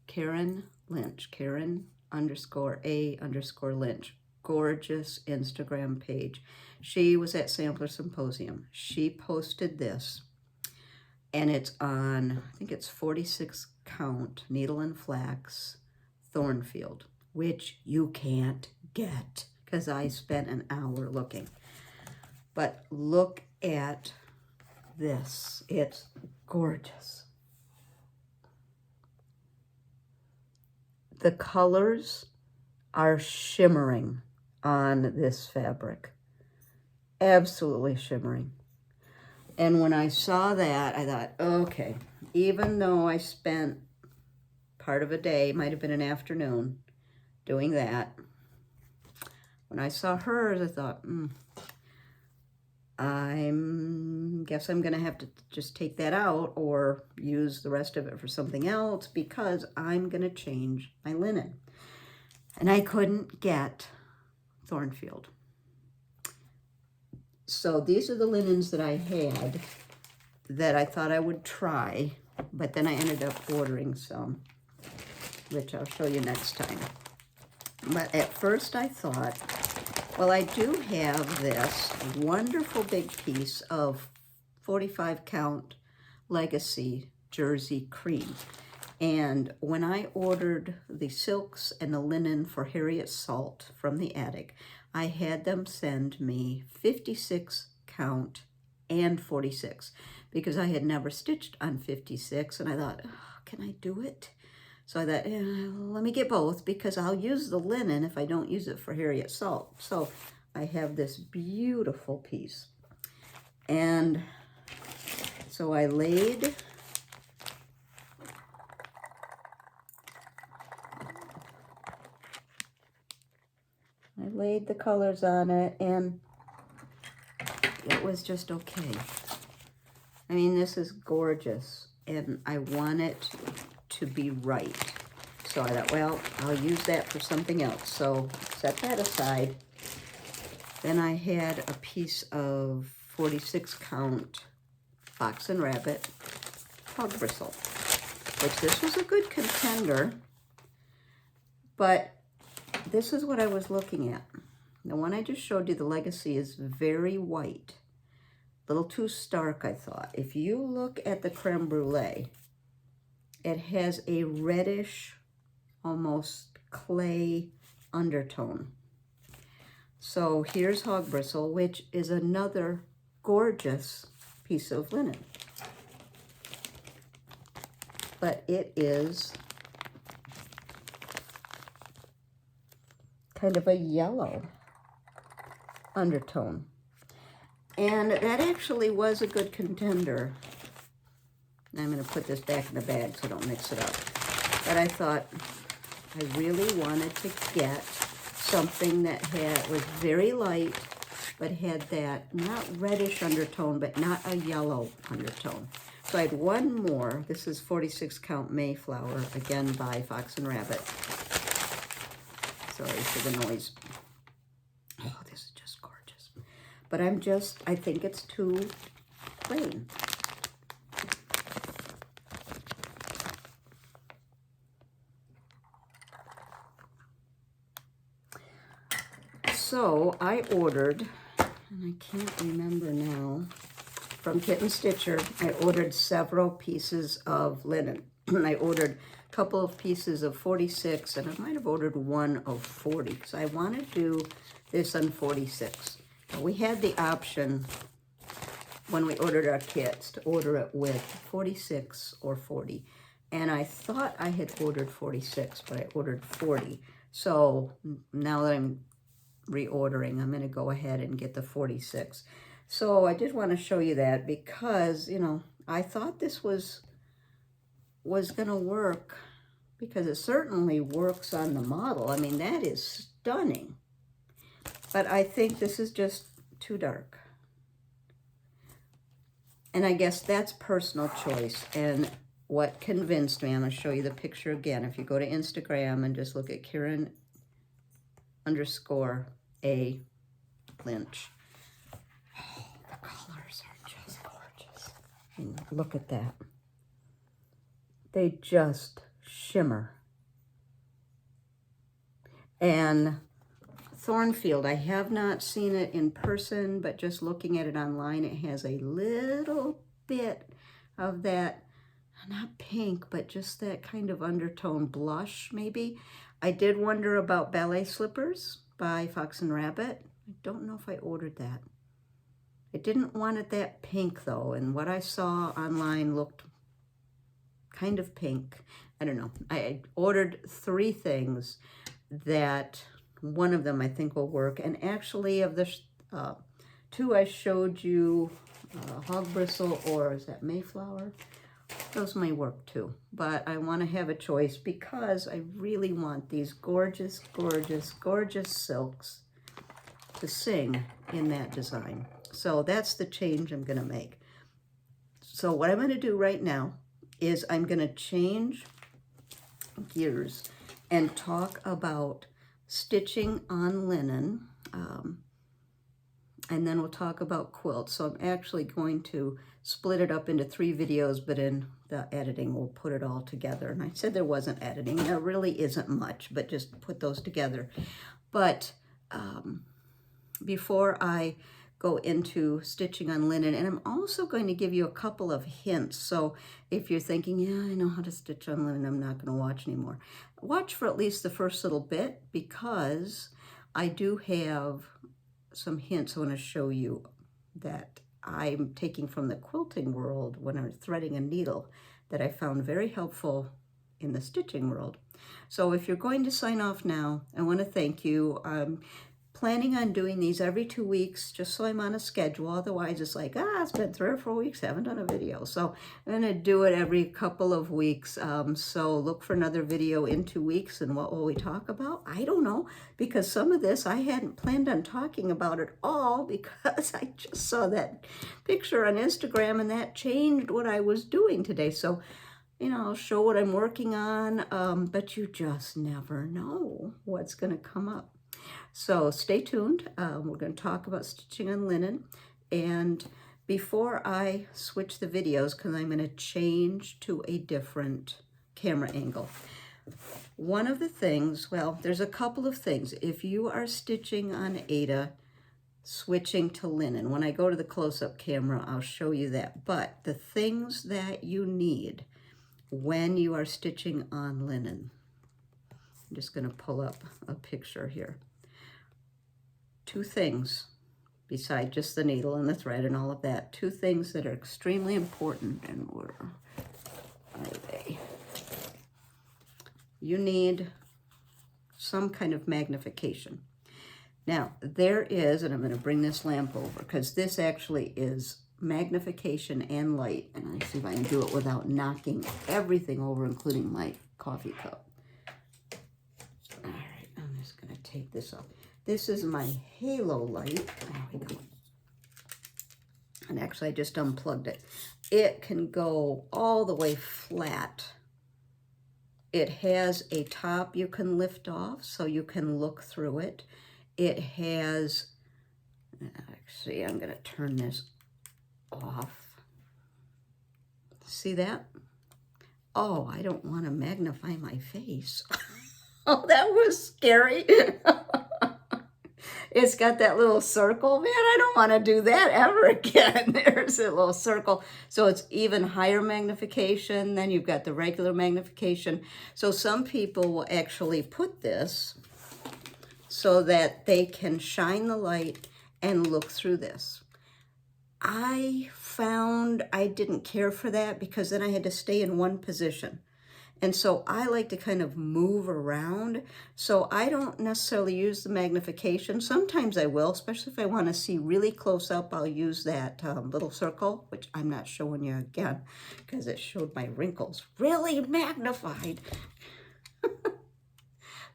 Karen Lynch, Karen_A_Lynch, gorgeous Instagram page. She was at Sampler Symposium. She posted this, and it's on, I think it's 46 count needle and flax Thornfield, which you can't get because I spent an hour looking. But look at this. It's gorgeous. The colors are shimmering on this fabric. Absolutely shimmering. And when I saw that, I thought, okay, even though I spent part of a day, might have been an afternoon, doing that, when I saw hers, I thought, guess I'm gonna have to just take that out or use the rest of it for something else because I'm gonna change my linen. And I couldn't get Thornfield. So these are the linens that I had that I thought I would try, but then I ended up ordering some, which I'll show you next time. But at first I thought, well, I do have this wonderful big piece of 45 count Legacy Jersey cream. And when I ordered the silks and the linen for Harriet Salt from the attic, I had them send me 56 count and 46 because I had never stitched on 56, and I thought, oh, can I do it? So I thought, let me get both because I'll use the linen if I don't use it for Harriet Salt. So I have this beautiful piece. And so I laid the colors on it, and it was just okay. I mean, this is gorgeous, and I want it to be right. So I thought, well, I'll use that for something else. So set that aside. Then I had a piece of 46 count Fox and Rabbit hog bristle, which this was a good contender, but this is what I was looking at. The one I just showed you, the Legacy, is very white. A little too stark, I thought. If you look at the creme brulee, it has a reddish, almost clay undertone. So here's hog bristle, which is another gorgeous piece of linen. But it is kind of a yellow undertone. And that actually was a good contender. I'm going to put this back in the bag so I don't mix it up. But I thought I really wanted to get something that was very light, but had that not reddish undertone, but not a yellow undertone. So I had one more. This is 46 count Mayflower, again by Fox and Rabbit. Sorry for the noise. Oh, this is just gorgeous. But I think it's too plain. So I ordered, and I can't remember now, from Kit and Stitcher, I ordered several pieces of linen. I ordered a couple of pieces of 46, and I might have ordered one of 40, because I want to do this on 46. Now, we had the option when we ordered our kits to order it with 46 or 40. And I thought I had ordered 46, but I ordered 40. So now that I'm reordering, I'm going to go ahead and get the 46. So I did want to show you that because, you know, I thought this was going to work, because it certainly works on the model. I mean, that is stunning. But I think this is just too dark. And I guess that's personal choice. And what convinced me, I'm going to show you the picture again. If you go to Instagram and just look at Karen _A Lynch. Oh, the colors are just gorgeous. And look at that. They just shimmer. And Thornfield, I have not seen it in person, but just looking at it online, it has a little bit of that, not pink, but just that kind of undertone blush, maybe. I did wonder about Ballet Slippers by Fox and Rabbit. I don't know if I ordered that. I didn't want it that pink, though, and what I saw online looked kind of pink. I don't know. I ordered 3 things that one of them I think will work. And actually, of the 2 I showed you, Hog Bristle, or is that Mayflower? Those may work too, but I want to have a choice because I really want these gorgeous, gorgeous, gorgeous silks to sing in that design. So that's the change I'm going to make. So what I'm going to do right now is I'm going to change gears and talk about stitching on linen, and then we'll talk about quilts. So I'm actually going to split it up into 3 videos, but in the editing, we'll put it all together. And I said there wasn't editing. There really isn't much, but just put those together. But before I go into stitching on linen, and I'm also going to give you a couple of hints. So if you're thinking, yeah, I know how to stitch on linen, I'm not going to watch anymore. Watch for at least the first little bit, because I do have some hints I want to show you that I'm taking from the quilting world when I'm threading a needle that I found very helpful in the stitching world. So if you're going to sign off now, I want to thank you. I'm planning on doing these every 2 weeks, just so I'm on a schedule. Otherwise, it's like, it's been 3 or 4 weeks, I haven't done a video. So I'm going to do it every couple of weeks. So look for another video in 2 weeks. And what will we talk about? I don't know, because some of this I hadn't planned on talking about at all, because I just saw that picture on Instagram and that changed what I was doing today. So, you know, I'll show what I'm working on, but you just never know what's going to come up. So stay tuned. We're going to talk about stitching on linen. And before I switch the videos, because I'm going to change to a different camera angle, one of the things, well, there's a couple of things. If you are stitching on Aida, switching to linen, when I go to the close-up camera, I'll show you that. But the things that you need when you are stitching on linen, I'm just going to pull up a picture here. 2 things, beside just the needle and the thread and all of that, 2 things that are extremely important. And where are they? You need some kind of magnification. Now, there is, and I'm going to bring this lamp over, because this actually is magnification and light. And let me see if I can do it without knocking everything over, including my coffee cup. All right, I'm just going to take this off. This is my halo light. There we go. And actually, I just unplugged it. It can go all the way flat. It has a top you can lift off, so you can look through it. It has, actually, I'm going to turn this off. See that? Oh, I don't want to magnify my face. Oh, that was scary. It's got that little circle. Man, I don't want to do that ever again. There's a little circle. So it's even higher magnification. Then you've got the regular magnification. So some people will actually put this so that they can shine the light and look through this. I found I didn't care for that because then I had to stay in one position. And so I like to kind of move around. So I don't necessarily use the magnification. Sometimes I will, especially if I want to see really close up, I'll use that little circle, which I'm not showing you again because it showed my wrinkles really magnified.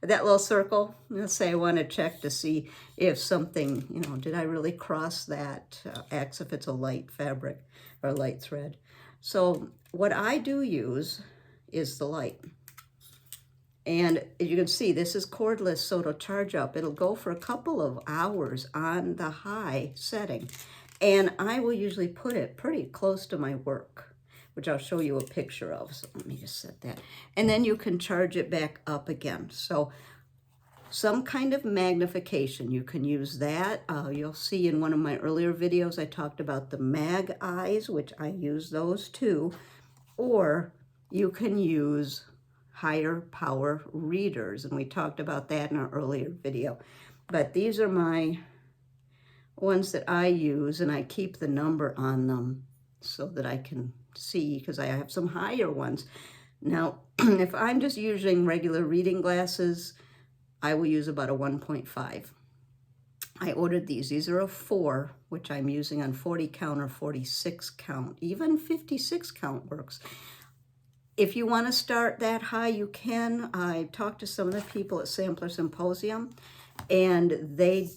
That little circle, let's say I want to check to see if something, you know, did I really cross that X if it's a light fabric or light thread. So what I do use is the light. And as you can see, this is cordless, so it'll charge up. It'll go for a couple of hours on the high setting. And I will usually put it pretty close to my work, which I'll show you a picture of. So let me just set that. And then you can charge it back up again. So some kind of magnification, you can use that. You'll see in one of my earlier videos, I talked about the mag eyes, which I use those too. Or you can use higher power readers. And we talked about that in our earlier video. But these are my ones that I use, and I keep the number on them so that I can see, because I have some higher ones. Now, if I'm just using regular reading glasses, I will use about a 1.5. I ordered these. These are a 4, which I'm using on 40 count or 46 count. Even 56 count works. If you want to start that high, you can. I talked to some of the people at Sampler Symposium, and a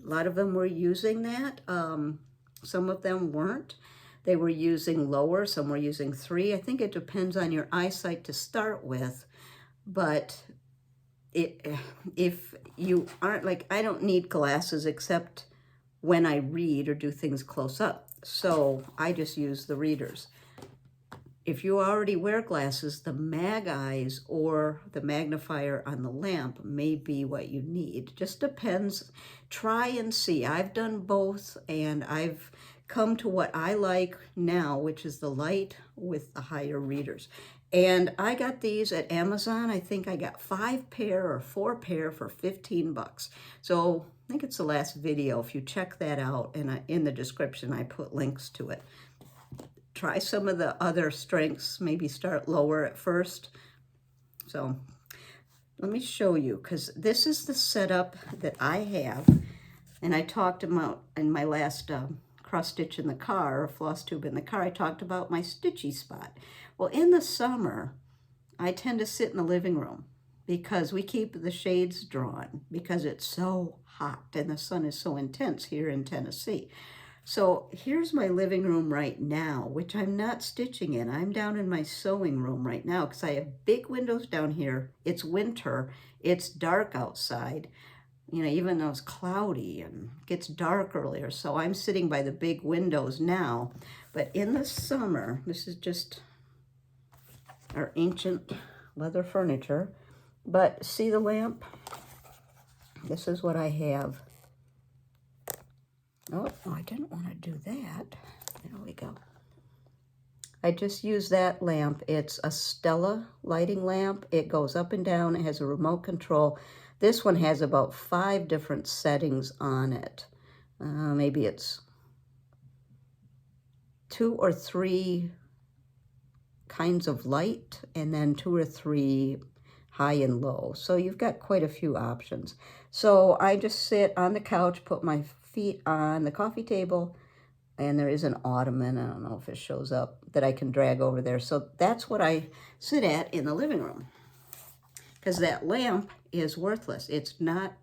lot of them were using that. Some of them weren't. They were using lower, some were using 3. I think it depends on your eyesight to start with, but if you aren't, like, I don't need glasses except when I read or do things close up, so I just use the readers. If you already wear glasses, the mag eyes or the magnifier on the lamp may be what you need. Just depends. Try and see. I've done both, and I've come to what I like now, which is the light with the higher readers. And I got these at Amazon. I think I got 5 pair or 4 pair for 15 bucks. So I think it's the last video. If you check that out, and in the description, I put links to it. Try some of the other strengths, maybe start lower at first. So let me show you, because this is the setup that I have. And I talked about in my last cross stitch in the car, or floss tube in the car, I talked about my stitchy spot. Well, in the summer, I tend to sit in the living room because we keep the shades drawn because it's so hot and the sun is so intense here in Tennessee. So here's my living room right now, which I'm not stitching in. I'm down in my sewing room right now because I have big windows down here. It's winter. It's dark outside. You know, even though it's cloudy and gets dark earlier. So I'm sitting by the big windows now. But in the summer, this is just our ancient leather furniture. But see the lamp? This is what I have. Oh, I didn't want to do that. There we go. I just use that lamp. It's a Stella lighting lamp. It goes up and down. It has a remote control. This one has about 5 different settings on it. Maybe it's 2 or 3 kinds of light, and then 2 or 3 high and low. So you've got quite a few options. So I just sit on the couch, put my feet on the coffee table, and there is an ottoman, I don't know if it shows up, that I can drag over there. So that's what I sit at in the living room. Because that lamp is worthless. It's not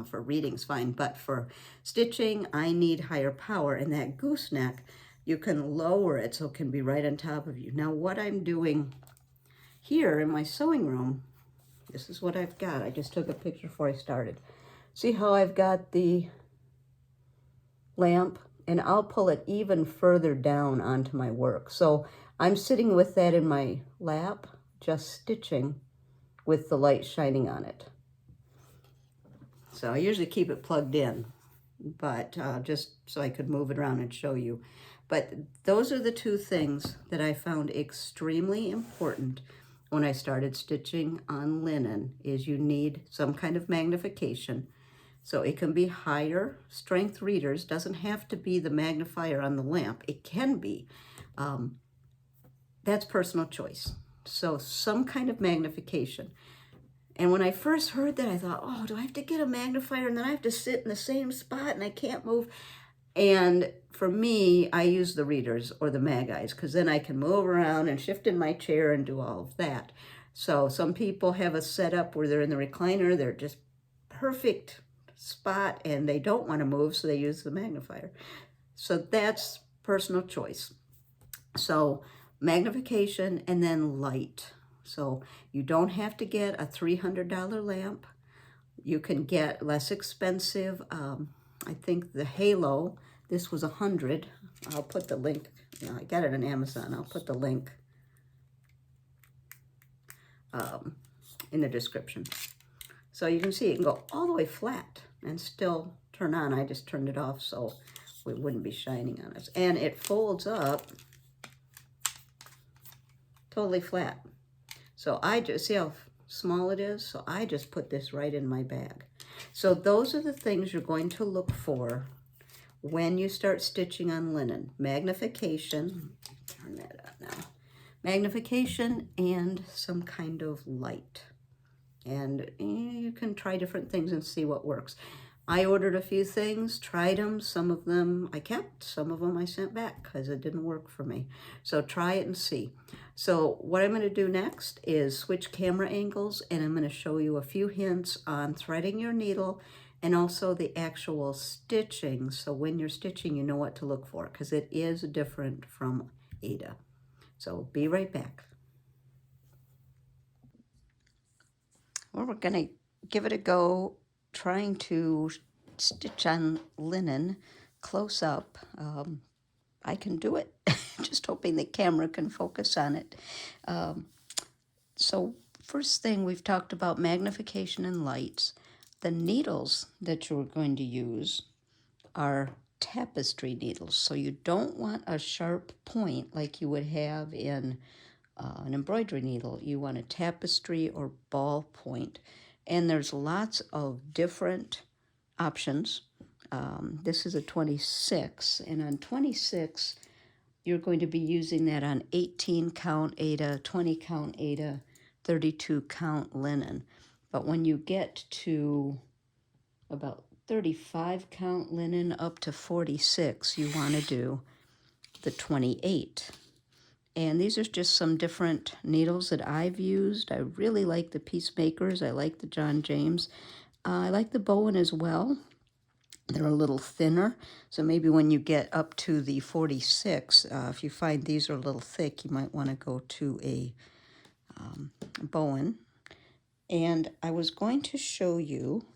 for reading's fine, but for stitching, I need higher power. And that gooseneck, you can lower it so it can be right on top of you. Now what I'm doing here in my sewing room, this is what I've got. I just took a picture before I started. See how I've got the lamp? And I'll pull it even further down onto my work. So I'm sitting with that in my lap, just stitching with the light shining on it. So I usually keep it plugged in, but just so I could move it around and show you. But those are the two things that I found extremely important when I started stitching on linen, is you need some kind of magnification. So it can be higher strength readers, doesn't have to be the magnifier on the lamp. It can be. That's personal choice. So some kind of magnification. And when I first heard that, I thought, oh, do I have to get a magnifier and then I have to sit in the same spot and I can't move? And for me, I use the readers or the mag eyes, because then I can move around and shift in my chair and do all of that. So some people have a setup where they're in the recliner, they're just perfect spot and they don't want to move, so they use the magnifier. So that's personal choice. So magnification and then light. So you don't have to get a $300 lamp. You can get less expensive. I think the Halo, this was $100. I'll put the link. I got it on Amazon. I'll put the link in the description. So you can see it can go all the way flat and still turn on. I just turned it off so it wouldn't be shining on us. And it folds up totally flat. So I just, see how small it is? So I just put this right in my bag. So those are the things you're going to look for when you start stitching on linen. Magnification, turn that on now. Magnification and some kind of light. And you can try different things and see what works. I ordered a few things, tried them. Some of them I kept, some of them I sent back because it didn't work for me. So try it and see. So what I'm going to do next is switch camera angles, and I'm going to show you a few hints on threading your needle and also the actual stitching. So when you're stitching, you know what to look for, because it is different from Ada. So be right back. Well, we're going to give it a go trying to stitch on linen close up. I can do it, just hoping the camera can focus on it. So first thing, we've talked about magnification and lights. The needles that you're going to use are tapestry needles. So you don't want a sharp point like you would have in an embroidery needle. You want a tapestry or ball point. And there's lots of different options. This is a 26, and on 26, you're going to be using that on 18 count Ada, 20 count Ada, 32 count linen. But when you get to about 35 count linen up to 46, you want to do the 28. And these are just some different needles that I've used. I really like the Piecemakers. I like the John James. I like the Bohin as well. They're a little thinner, so maybe when you get up to the 46, if you find these are a little thick, you might want to go to a Bohin. And I was going to show you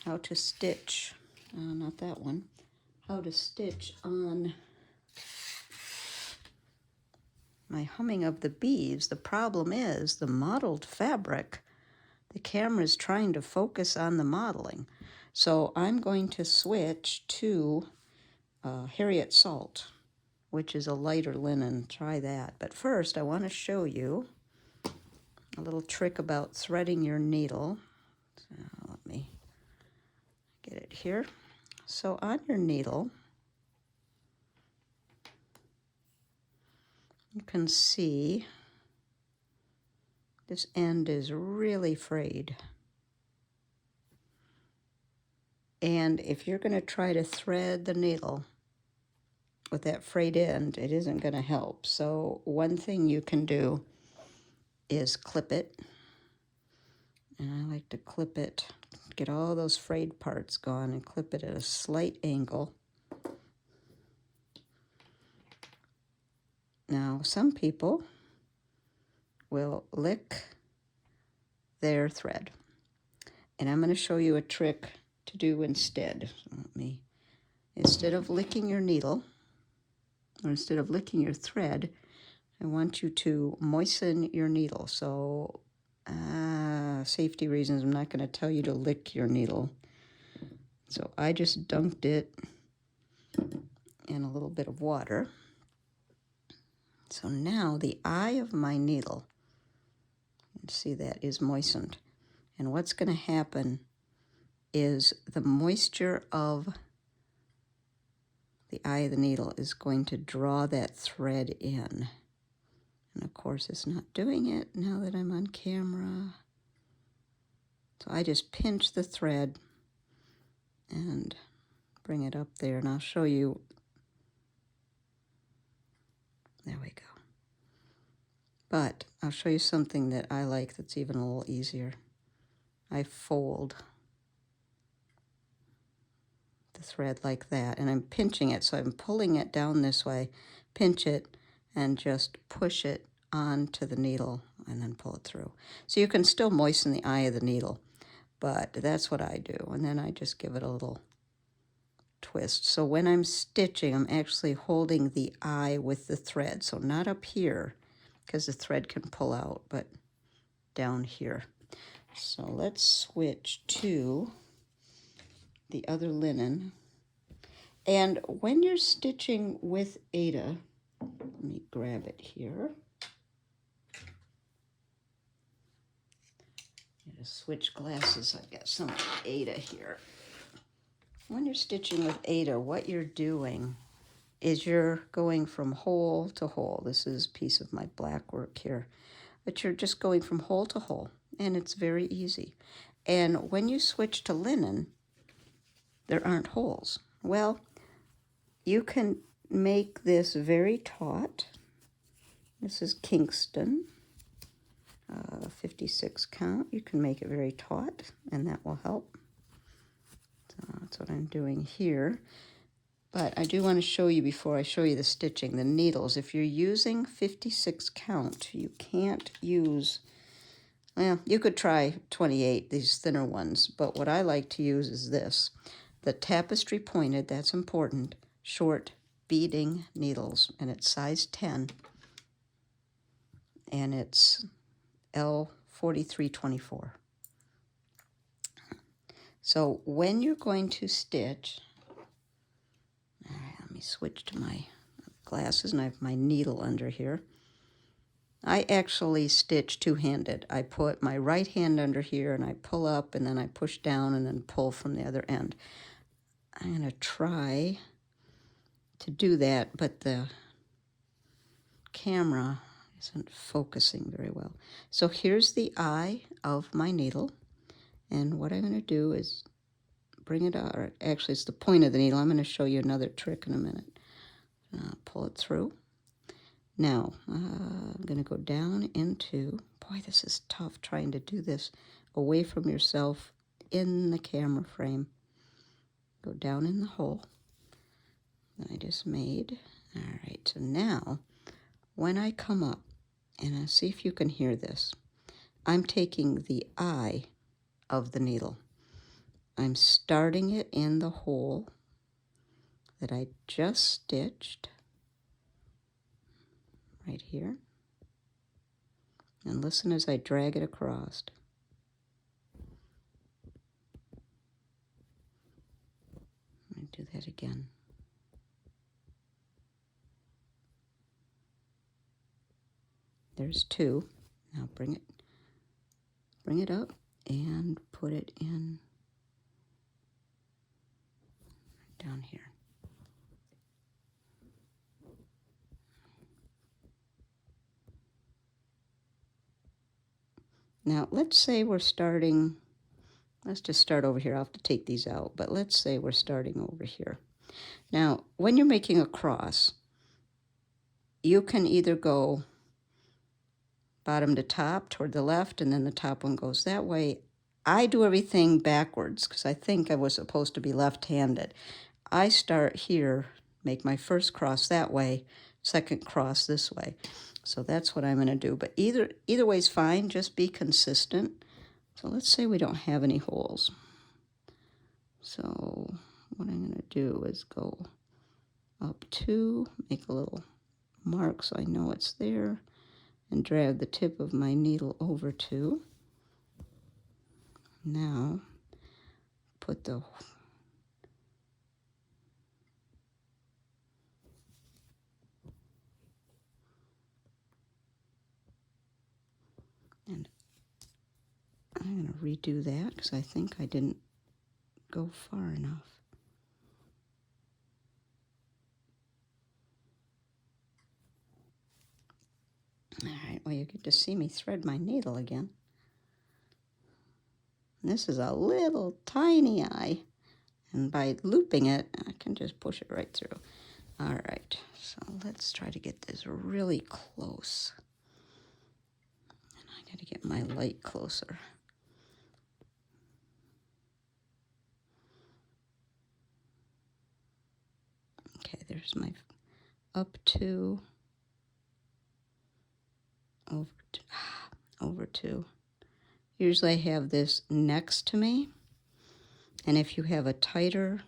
how to stitch, not that one, how to stitch on my humming of the beads. The problem is the mottled fabric, the camera is trying to focus on the modeling. So I'm going to switch to Harriet Salt, which is a lighter linen. Try that. But first, I want to show you a little trick about threading your needle. So let me get it here. So on your needle, you can see This end is really frayed. And if you're going to try to thread the needle with that frayed end, it isn't going to help. So one thing you can do is clip it. And I like to clip it, get all those frayed parts gone, and clip it at a slight angle. Now, some people will lick their thread. And I'm going to show you a trick to do instead. So instead of licking your needle, or instead of licking your thread, I want you to moisten your needle. So, safety reasons, I'm not going to tell you to lick your needle. So I just dunked it in a little bit of water. So now the eye of my needle, you can see that is moistened. And what's going to happen is the moisture of the eye of the needle is going to draw that thread in. And of course it's not doing it now that I'm on camera. So I just pinch the thread and bring it up there, and I'll show you. There we go. But I'll show you something that I like that's even a little easier. I fold the thread like that, and I'm pinching it, so I'm pulling it down this way, pinch it, and just push it onto the needle, and then pull it through. So you can still moisten the eye of the needle, but that's what I do, and then I just give it a little twist. So when I'm stitching, I'm actually holding the eye with the thread, so not up here, because the thread can pull out, but down here. So let's switch to the other linen. And when you're stitching with Aida, let me grab it here. I gotta switch glasses. I've got some Aida here. When you're stitching with Aida, what you're doing is you're going from hole to hole. This is a piece of my black work here. But you're just going from hole to hole, and it's very easy. And when you switch to linen, there aren't holes. Well, you can make this very taut. This is Kingston, 56 count. You can make it very taut, and that will help. So that's what I'm doing here. But I do want to show you, before I show you the stitching, the needles. If you're using 56 count, you can't use, well, you could try 28, these thinner ones, but what I like to use is this. The tapestry pointed, that's important, short beading needles, and it's size 10, and it's L4324. So when you're going to stitch, all right, let me switch to my glasses, and I have my needle under here. I actually stitch two-handed. I put my right hand under here, and I pull up, and then I push down, and then pull from the other end. I'm going to try to do that, but the camera isn't focusing very well. So here's the eye of my needle, and what I'm going to do is bring it out. Or actually, it's the point of the needle. I'm going to show you another trick in a minute. Pull it through. Now, I'm going to go down into, boy, this is tough trying to do this away from yourself in the camera frame. Go down in the hole that I just made. All right, so now when I come up, and I'll see if you can hear this, I'm taking the eye of the needle. I'm starting it in the hole that I just stitched right here. And listen as I drag it across. I'm going to do that again. There's two. Now bring it up and put it in down here. Now, let's say we're starting, let's just start over here. I'll have to take these out, but let's say we're starting over here. Now, when you're making a cross, you can either go bottom to top toward the left, and then the top one goes that way. I do everything backwards because I think I was supposed to be left-handed. I start here, make my first cross that way, second cross this way. So that's what I'm going to do. But either way is fine. Just be consistent. So let's say we don't have any holes. So what I'm going to do is go up 2, make a little mark so I know it's there, and drag the tip of my needle over 2. Now put the and I'm going to redo that because I think I didn't go far enough. All right, well, you get to see me thread my needle again. And this is a little tiny eye, and by looping it, I can just push it right through. All right, so let's try to get this really close. And I got to get my light closer. Okay, there's my up 2, over 2. Usually I have this next to me, and if you have a tighter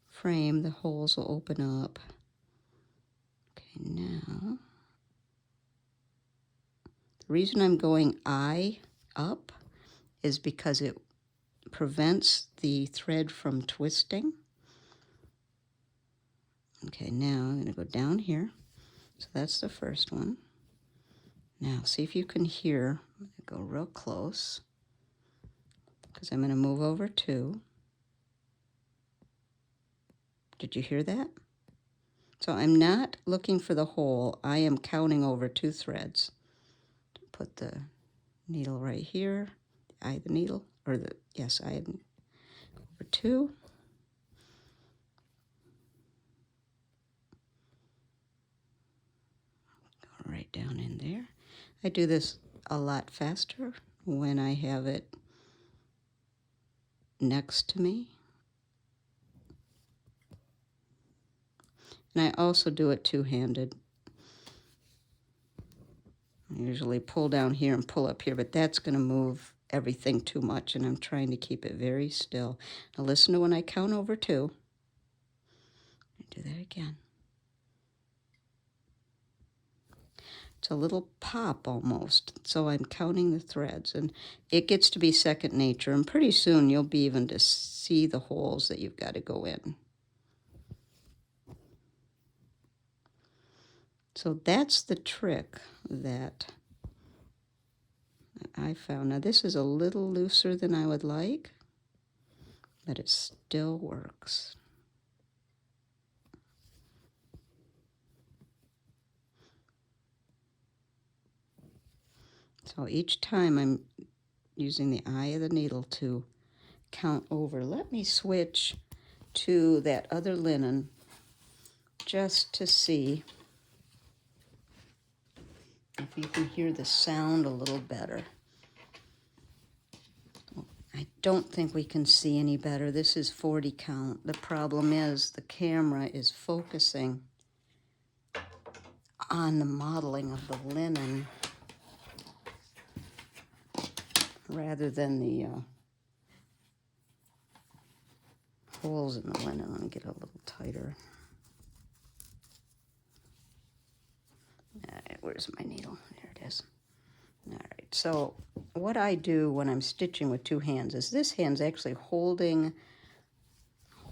frame, the holes will open up. Okay, now, the reason I'm going eye up is because it prevents the thread from twisting. Okay, now I'm going to go down here. So that's the first one. Now, see if you can hear. I'm going to go real close because I'm going to move over 2. Did you hear that? So I'm not looking for the hole. I am counting over 2 threads. Put the needle right here, the eye of the needle, or the, yes, eye of over 2. Go right down in there. I do this a lot faster when I have it next to me. And I also do it two-handed. I usually pull down here and pull up here, but that's going to move everything too much, and I'm trying to keep it very still. Now listen to when I count over 2. Do that again. It's a little pop almost, so I'm counting the threads, and it gets to be second nature, and pretty soon you'll be even to see the holes that you've got to go in. So that's the trick that I found. Now this is a little looser than I would like, but it still works. So each time I'm using the eye of the needle to count over. Let me switch to that other linen just to see if you can hear the sound a little better. I don't think we can see any better. This is 40 count. The problem is the camera is focusing on the modeling of the linen rather than the holes in the linen. Let me get a little tighter. All right, where's my needle? There it is. All right, so what I do when I'm stitching with 2 hands is this hand's actually holding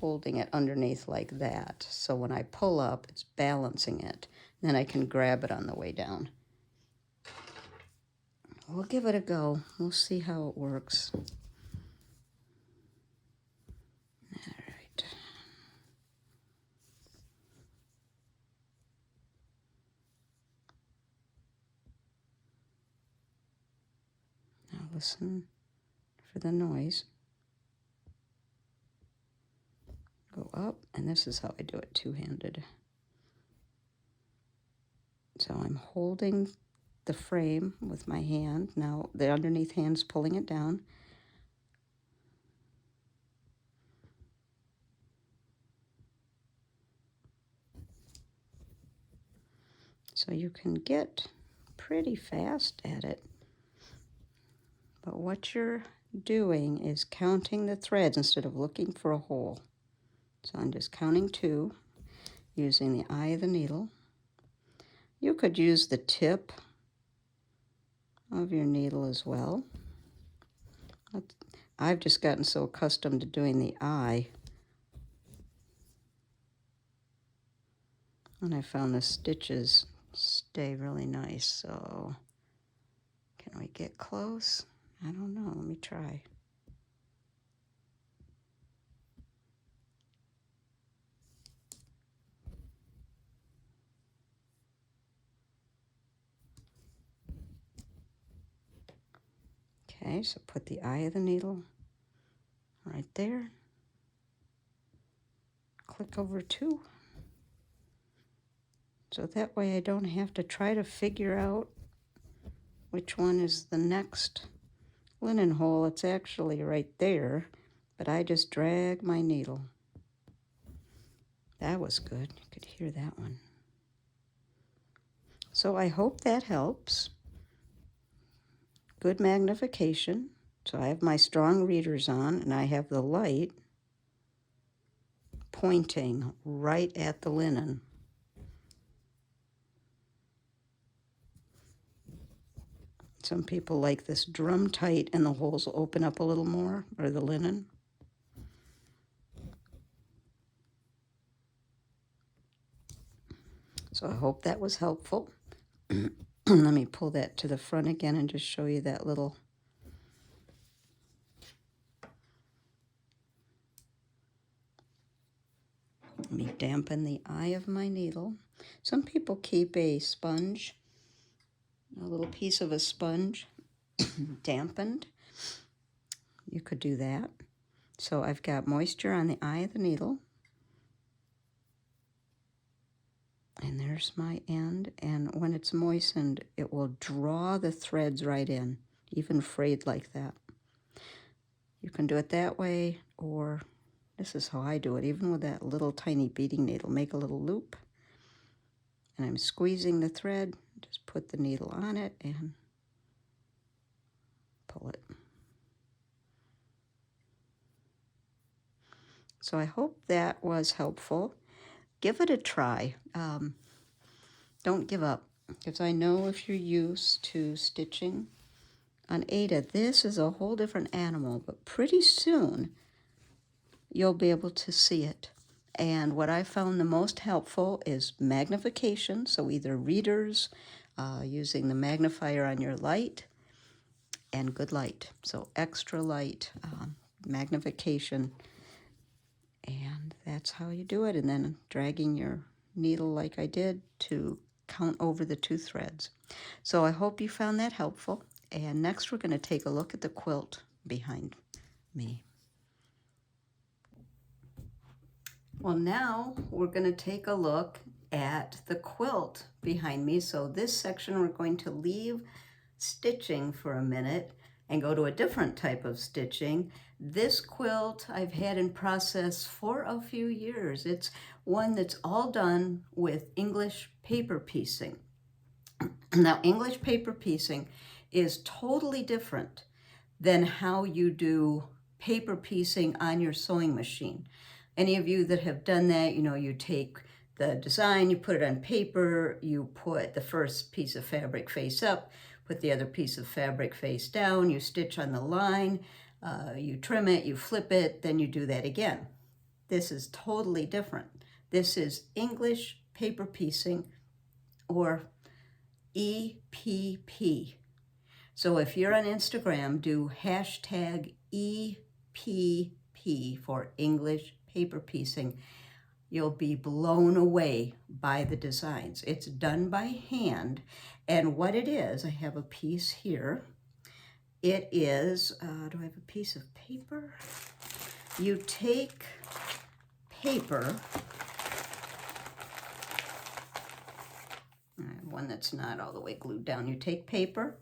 it underneath like that. So when I pull up, it's balancing it. Then I can grab it on the way down. We'll give it a go. We'll see how it works. All right. listen for the noise. Go up, and this is how I do it two-handed. So I'm holding the frame with my hand. Now the underneath hand's pulling it down. So you can get pretty fast at it. But what you're doing is counting the threads instead of looking for a hole. So I'm just counting 2 using the eye of the needle. You could use the tip of your needle as well. I've just gotten so accustomed to doing the eye, and I found the stitches stay really nice. So can we get close? I don't know. Let me try. Okay, so put the eye of the needle right there. Click over 2. So that way I don't have to try to figure out which one is the next linen hole. It's actually right there, but I just drag my needle. That was good. You could hear that one. So I hope that helps. Good magnification. So I have my strong readers on, and I have the light pointing right at the linen. Some people like this drum tight and the holes will open up a little more, or the linen. So I hope that was helpful. Let me pull that to the front again and just show you that little let me dampen the eye of my needle. Some people keep a sponge, a little piece of a sponge dampened. You could do that. So I've got moisture on the eye of the needle. And there's my end. And when it's moistened, it will draw the threads right in, even frayed like that. You can do it that way, or this is how I do it, even with that little tiny beading needle. Make a little loop, and I'm squeezing the thread. Just put the needle on it and pull it. So I hope that was helpful. Give it a try. Don't give up, because I know if you're used to stitching on Ada, this is a whole different animal, but pretty soon you'll be able to see it. And what I found the most helpful is magnification, so either readers, using the magnifier on your light, and good light. So extra light, magnification, and that's how you do it. And then dragging your needle like I did to count over the 2 threads. So I hope you found that helpful. And next we're going to take a look at the quilt behind me. Well, now we're going to take a look at the quilt behind me. So this section we're going to leave stitching for a minute and go to a different type of stitching. This quilt I've had in process for a few years. It's one that's all done with English paper piecing. Now, English paper piecing is totally different than how you do paper piecing on your sewing machine. Any of you that have done that, you know, you take the design, you put it on paper, you put the first piece of fabric face up, put the other piece of fabric face down, you stitch on the line, you trim it, you flip it, then you do that again. This is totally different. This is English paper piecing, or EPP. So if you're on Instagram, do hashtag EPP for English paper piecing. You'll be blown away by the designs. It's done by hand, and what it is, I have a piece here, It is, do I have a piece of paper? You take paper, one that's not all the way glued down. You take paper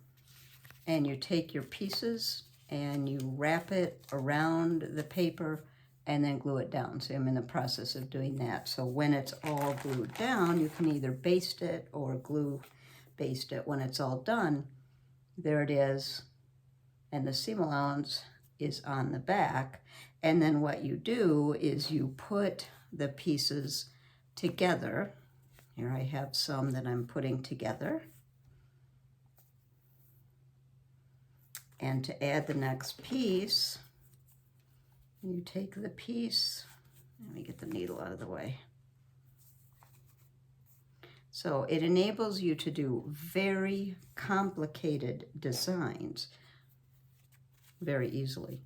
and you take your pieces and you wrap it around the paper and then glue it down. So I'm in the process of doing that. So when it's all glued down, you can either baste it or glue baste it. When it's all done, there it is. And the seam allowance is on the back. And then what you do is you put the pieces together. Here I have some that I'm putting together. And to add the next piece, you take the piece, let me get the needle out of the way. So it enables you to do very complicated designs very easily.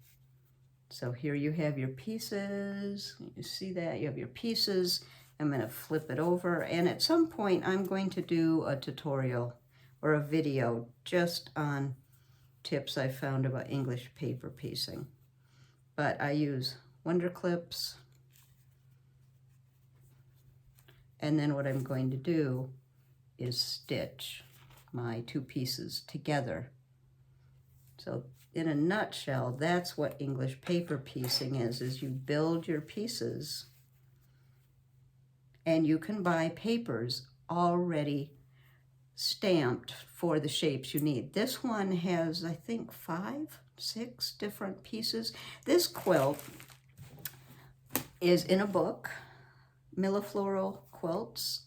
So here you have your pieces. You see that? You have your pieces. I'm going to flip it over. And at some point, I'm going to do a tutorial or a video just on tips I found about English paper piecing. But I use Wonder Clips. And then what I'm going to do is stitch my two pieces together. So in a nutshell, that's what English paper piecing is you build your pieces and you can buy papers already stamped for the shapes you need. This one has, I think, 5, 6 different pieces. This quilt is in a book, Millifloral Quilts.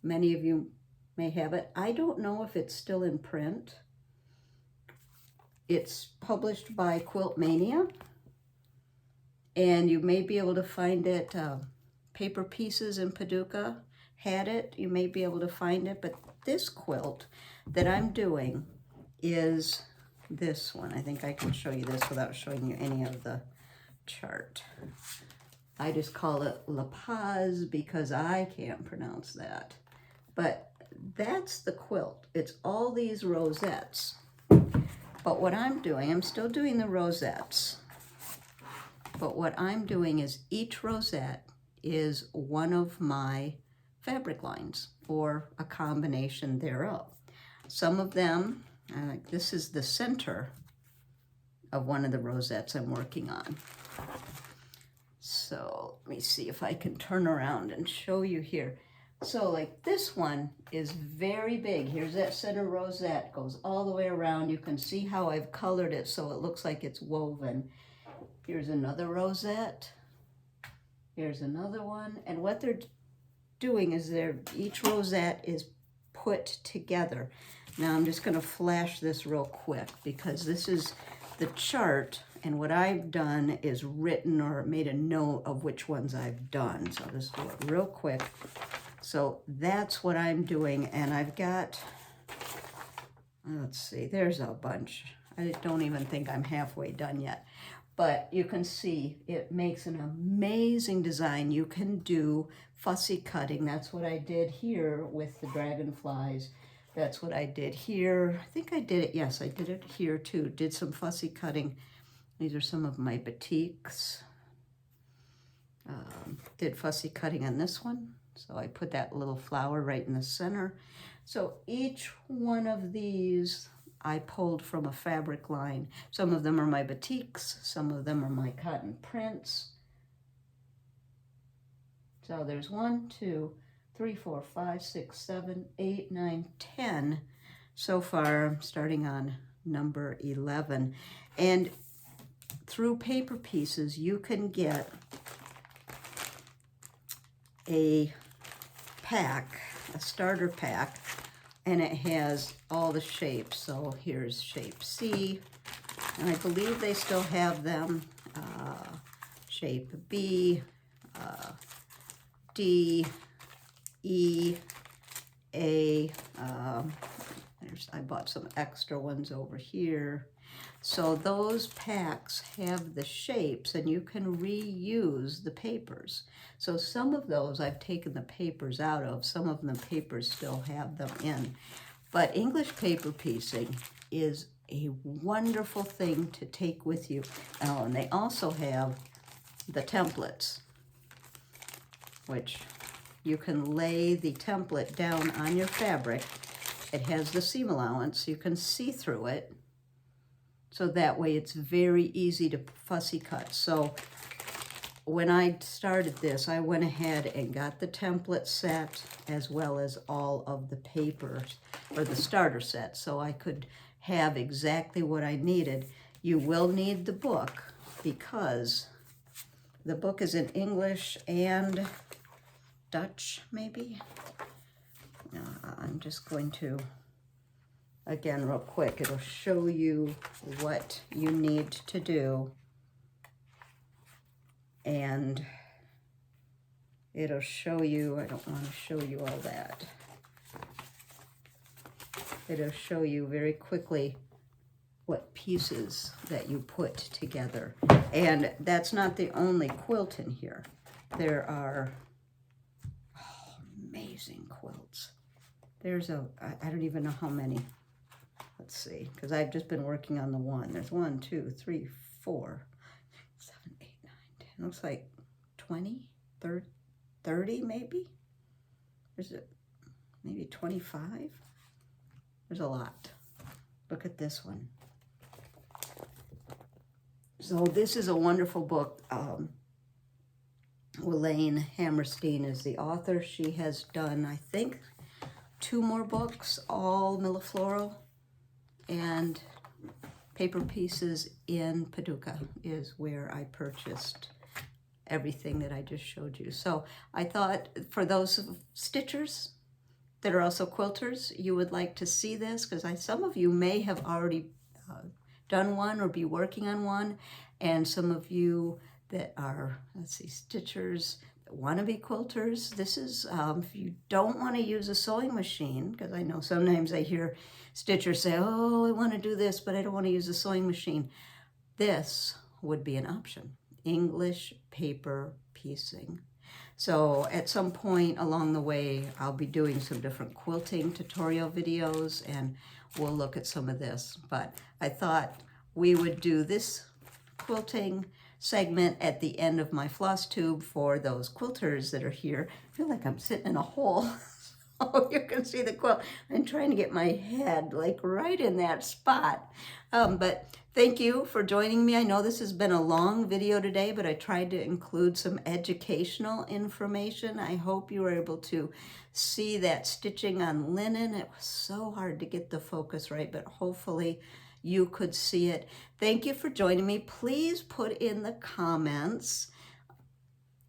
Many of you may have it. I don't know if it's still in print. It's published by Quilt Mania, and you may be able to find it. Paper Pieces in Paducah had it. You may be able to find it, but this quilt that I'm doing is this one. I think I can show you this without showing you any of the chart. I just call it La Paz because I can't pronounce that. But that's the quilt. It's all these rosettes. But what I'm doing, I'm still doing the rosettes. But what I'm doing is each rosette is one of my fabric lines or a combination thereof. Some of them, this is the center of one of the rosettes I'm working on. So let me see if I can turn around and show you here. So like this one is very big. Here's that center rosette, goes all the way around. You can see how I've colored it so it looks like it's woven. Here's another rosette. Here's another one. And what they're doing is each rosette is put together. Now I'm just going to flash this real quick because this is the chart, and what I've done is written or made a note of which ones I've done. So I'll just do it real quick. So that's what I'm doing, and I've got, let's see, there's a bunch. I don't even think I'm halfway done yet. But you can see it makes an amazing design. You can do fussy cutting. That's what I did here with the dragonflies. That's what I did here. I think I did it, yes, I did it here too. Did some fussy cutting. These are some of my batiks. Did fussy cutting on this one. So I put that little flower right in the center. So each one of these I pulled from a fabric line. Some of them are my batiks, some of them are my cotton prints. So there's 1, 2, 3, 4, 5, 6, 7, 8, 9, 10. So far, I'm starting on number 11. And through Paper Pieces, you can get a pack, a starter pack, and it has all the shapes. So here's shape C, and I believe they still have them. Shape B, D, E, A. I bought some extra ones over here. So those packs have the shapes, and you can reuse the papers. So some of those I've taken the papers out of, some of the papers still have them in. But English paper piecing is a wonderful thing to take with you. Oh, and they also have the templates, which you can lay the template down on your fabric. It has the seam allowance. You can see through it. So that way it's very easy to fussy cut. So when I started this, I went ahead and got the template set as well as all of the papers, or the starter set, so I could have exactly what I needed. You will need the book because the book is in English and Dutch, maybe. I'm just going to, again, real quick, it'll show you what you need to do. And it'll show you, I don't want to show you all that. It'll show you very quickly what pieces that you put together. And that's not the only quilt in here. There are amazing quilts. There's I don't even know how many. Let's see, because I've just been working on the one. There's 1, 2, 3, 4, 7, 8, 9, 10. Looks like 20, 30 maybe. There's maybe 25. There's a lot. Look at this one. So this is a wonderful book. Elaine Hammerstein is the author. She has done, I think, 2 more books, all millifloral, and Paper Pieces in Paducah is where I purchased everything that I just showed you. So I thought for those stitchers that are also quilters, you would like to see this, because some of you may have already done one or be working on one, and some of you that are, let's see, stitchers that want to be quilters. This is, if you don't want to use a sewing machine, because I know sometimes I hear stitchers say, oh, I want to do this, but I don't want to use a sewing machine. This would be an option. English paper piecing. So at some point along the way, I'll be doing some different quilting tutorial videos, and we'll look at some of this. But I thought we would do this quilting segment at the end of my FlossTube for those quilters that are here. I feel like I'm sitting in a hole. Oh, you can see the quilt. I'm trying to get my head like right in that spot. But thank you for joining me. I know this has been a long video today, but I tried to include some educational information. I hope you were able to see that stitching on linen. It was so hard to get the focus right, but hopefully you could see it. Thank you for joining me. Please put in the comments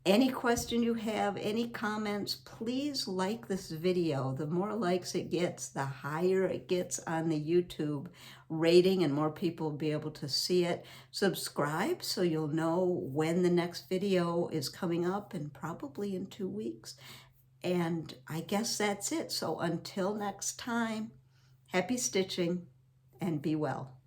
any question you have, any comments. Please like this video. The more likes it gets, the higher it gets on the YouTube rating, and more people will be able to see it. Subscribe so you'll know when the next video is coming up, and probably in 2 weeks. And I guess that's it. So until next time, happy stitching and be well.